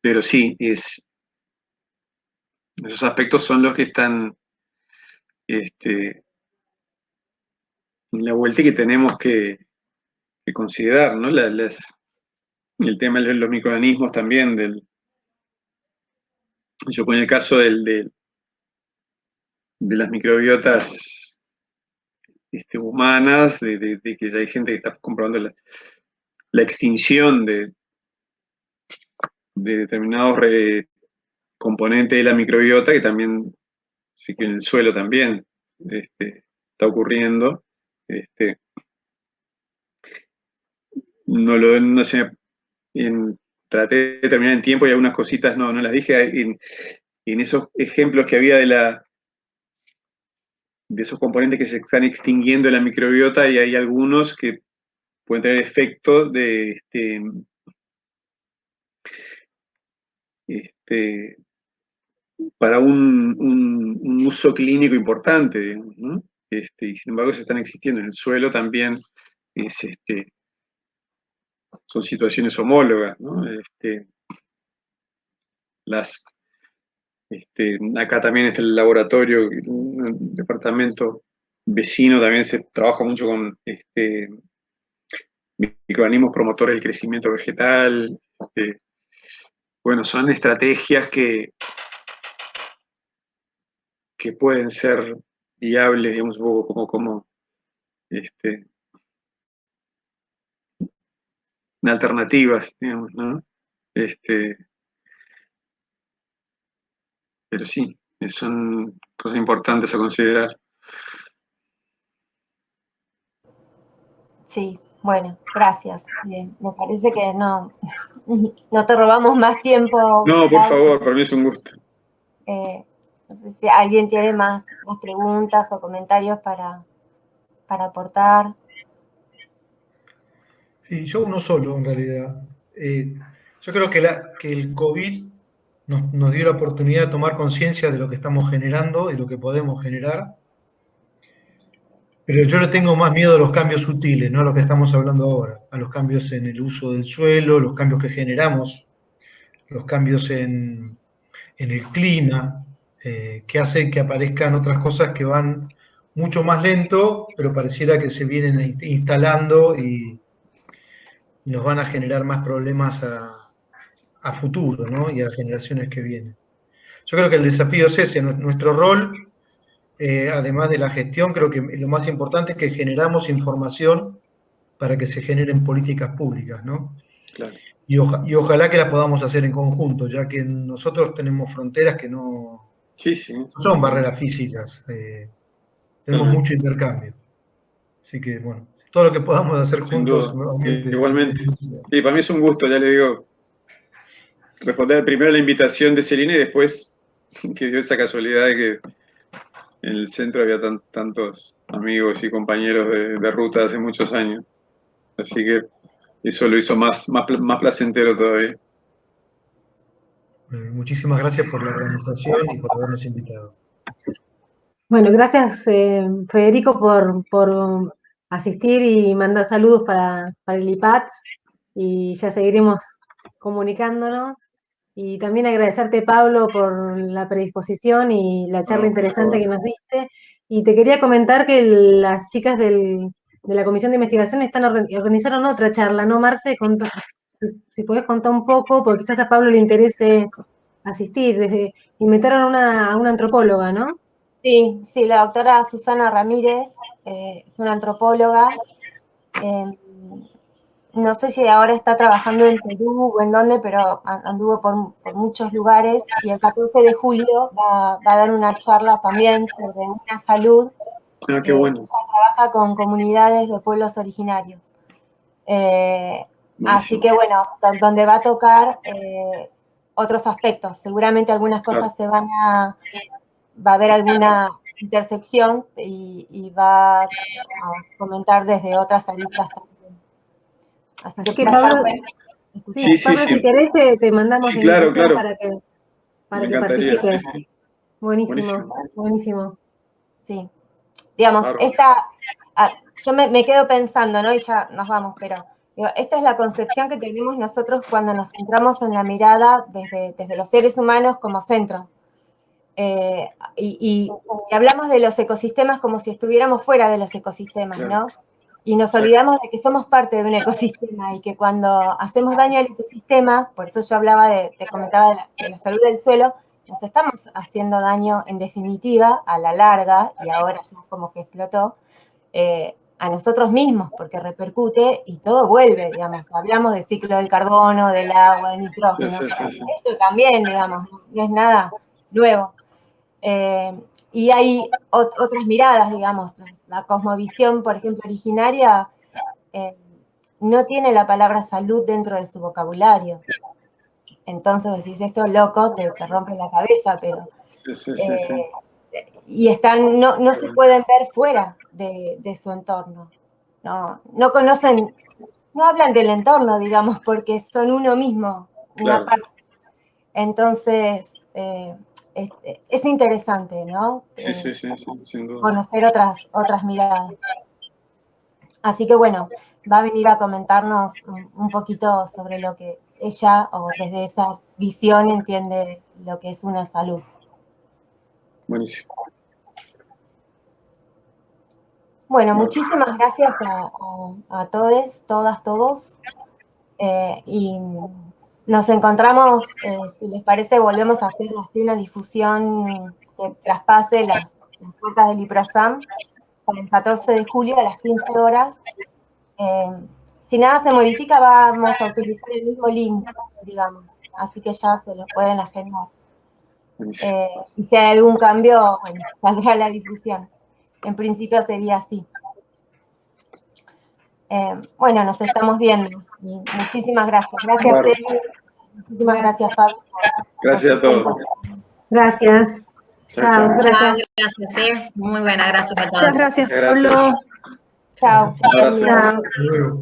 pero sí, esos aspectos son los que están en la vuelta y que tenemos que considerar, ¿no? El tema de los microorganismos también, yo pongo el caso de las microbiotas humanas, de que ya hay gente que está comprobando la extinción de determinados componentes de la microbiota, que también, sí que en el suelo también está ocurriendo. No sé, traté de terminar en tiempo y algunas cositas no las dije. En esos ejemplos que había de esos componentes que se están extinguiendo en la microbiota, y hay algunos que pueden tener efectos para un uso clínico importante, digamos, ¿no? Y sin embargo se están existiendo en el suelo también, son situaciones homólogas, ¿no? acá también está el laboratorio, el departamento vecino, también se trabaja mucho con microorganismos promotores del crecimiento vegetal. Bueno, son estrategias que pueden ser viables, digamos, un poco como alternativas, digamos, ¿no? Pero sí, son cosas importantes a considerar. Sí, bueno, gracias. Bien, me parece que no te robamos más tiempo. No, por favor, para mí es un gusto. No sé si alguien tiene más preguntas o comentarios para aportar. Sí, yo uno solo en realidad. Yo creo que el COVID nos dio la oportunidad de tomar conciencia de lo que estamos generando y lo que podemos generar, pero yo le tengo más miedo a los cambios sutiles, no a lo que estamos hablando ahora, a los cambios en el uso del suelo, los cambios que generamos, los cambios en el clima, que hacen que aparezcan otras cosas que van mucho más lento, pero pareciera que se vienen instalando y nos van a generar más problemas a futuro, ¿no? Y a generaciones que vienen. Yo creo que el desafío es ese, nuestro rol, además de la gestión, creo que lo más importante es que generamos información para que se generen políticas públicas, ¿no? Claro. Y ojalá que las podamos hacer en conjunto, ya que nosotros tenemos fronteras que no son barreras físicas, tenemos mucho intercambio. Así que, bueno, todo lo que podamos hacer juntos. Igualmente. Sí, para mí es un gusto, ya le digo, responder primero la invitación de Celina y después que dio esa casualidad de que en el centro había tantos amigos y compañeros de ruta hace muchos años. Así que eso lo hizo más placentero todavía. Muchísimas gracias por la organización y por habernos invitado. Bueno, gracias Federico por asistir y mandar saludos para el IPATS, y ya seguiremos comunicándonos. Y también agradecerte, Pablo, por la predisposición y la charla interesante que nos diste. Y te quería comentar que las chicas de la Comisión de Investigación organizaron otra charla, ¿no, Marce? Si podés contar un poco, porque quizás a Pablo le interese asistir. Inventaron a una antropóloga, ¿no? Sí, la doctora Susana Ramírez es una antropóloga. No sé si ahora está trabajando en Perú o en dónde, pero anduvo por muchos lugares, y el 14 de julio va a dar una charla también sobre una salud. Qué bueno. Trabaja con comunidades de pueblos originarios. Así que bueno, donde va a tocar otros aspectos. Seguramente algunas cosas va a haber alguna intersección y va a comentar desde otras aristas también. Así que Pablo, Pablo, si querés te mandamos la invitación para que participes. Sí. Buenísimo. Sí, digamos, yo me quedo pensando, ¿no? Y ya nos vamos, pero esta es la concepción que tenemos nosotros cuando nos centramos en la mirada desde los seres humanos como centro. Y hablamos de los ecosistemas como si estuviéramos fuera de los ecosistemas, ¿no? Y nos olvidamos de que somos parte de un ecosistema y que cuando hacemos daño al ecosistema, por eso yo comentaba de la salud del suelo, nos estamos haciendo daño en definitiva, a la larga, y ahora ya como que explotó, a nosotros mismos, porque repercute y todo vuelve, digamos. Hablamos del ciclo del carbono, del agua, del nitrógeno. Esto también, digamos, no es nada nuevo. Y hay otras miradas, digamos. La cosmovisión, por ejemplo, originaria, no tiene la palabra salud dentro de su vocabulario. Entonces decís, esto loco, te rompe la cabeza, pero... Y no se pueden ver fuera de su entorno. No conocen, no hablan del entorno, digamos, porque son uno mismo, una parte. Entonces, es interesante, ¿no? Sí, sin duda. Conocer otras miradas. Así que bueno, va a venir a comentarnos un poquito sobre lo que ella, o desde esa visión, entiende lo que es una salud. Buenísimo. Bueno, muchísimas gracias a todos, todas, todos. Y nos encontramos, si les parece, volvemos a hacer así una difusión que traspase las puertas del IPROSAM para el 14 de julio a las 15 horas. Si nada se modifica, vamos a utilizar el mismo link, digamos, así que ya se lo pueden agendar. Y si hay algún cambio, bueno, saldrá la difusión. En principio sería así. Bueno, nos estamos viendo. Y muchísimas gracias. Gracias, Claro. Eli. Muchísimas gracias, Pablo. Gracias a todos. Gracias. Chao, Chao, chao. gracias. Gracias, muy buena, gracias a todos. Muchas gracias, Gracias. Pablo. Chao. Un abrazo. Chao. Hasta luego.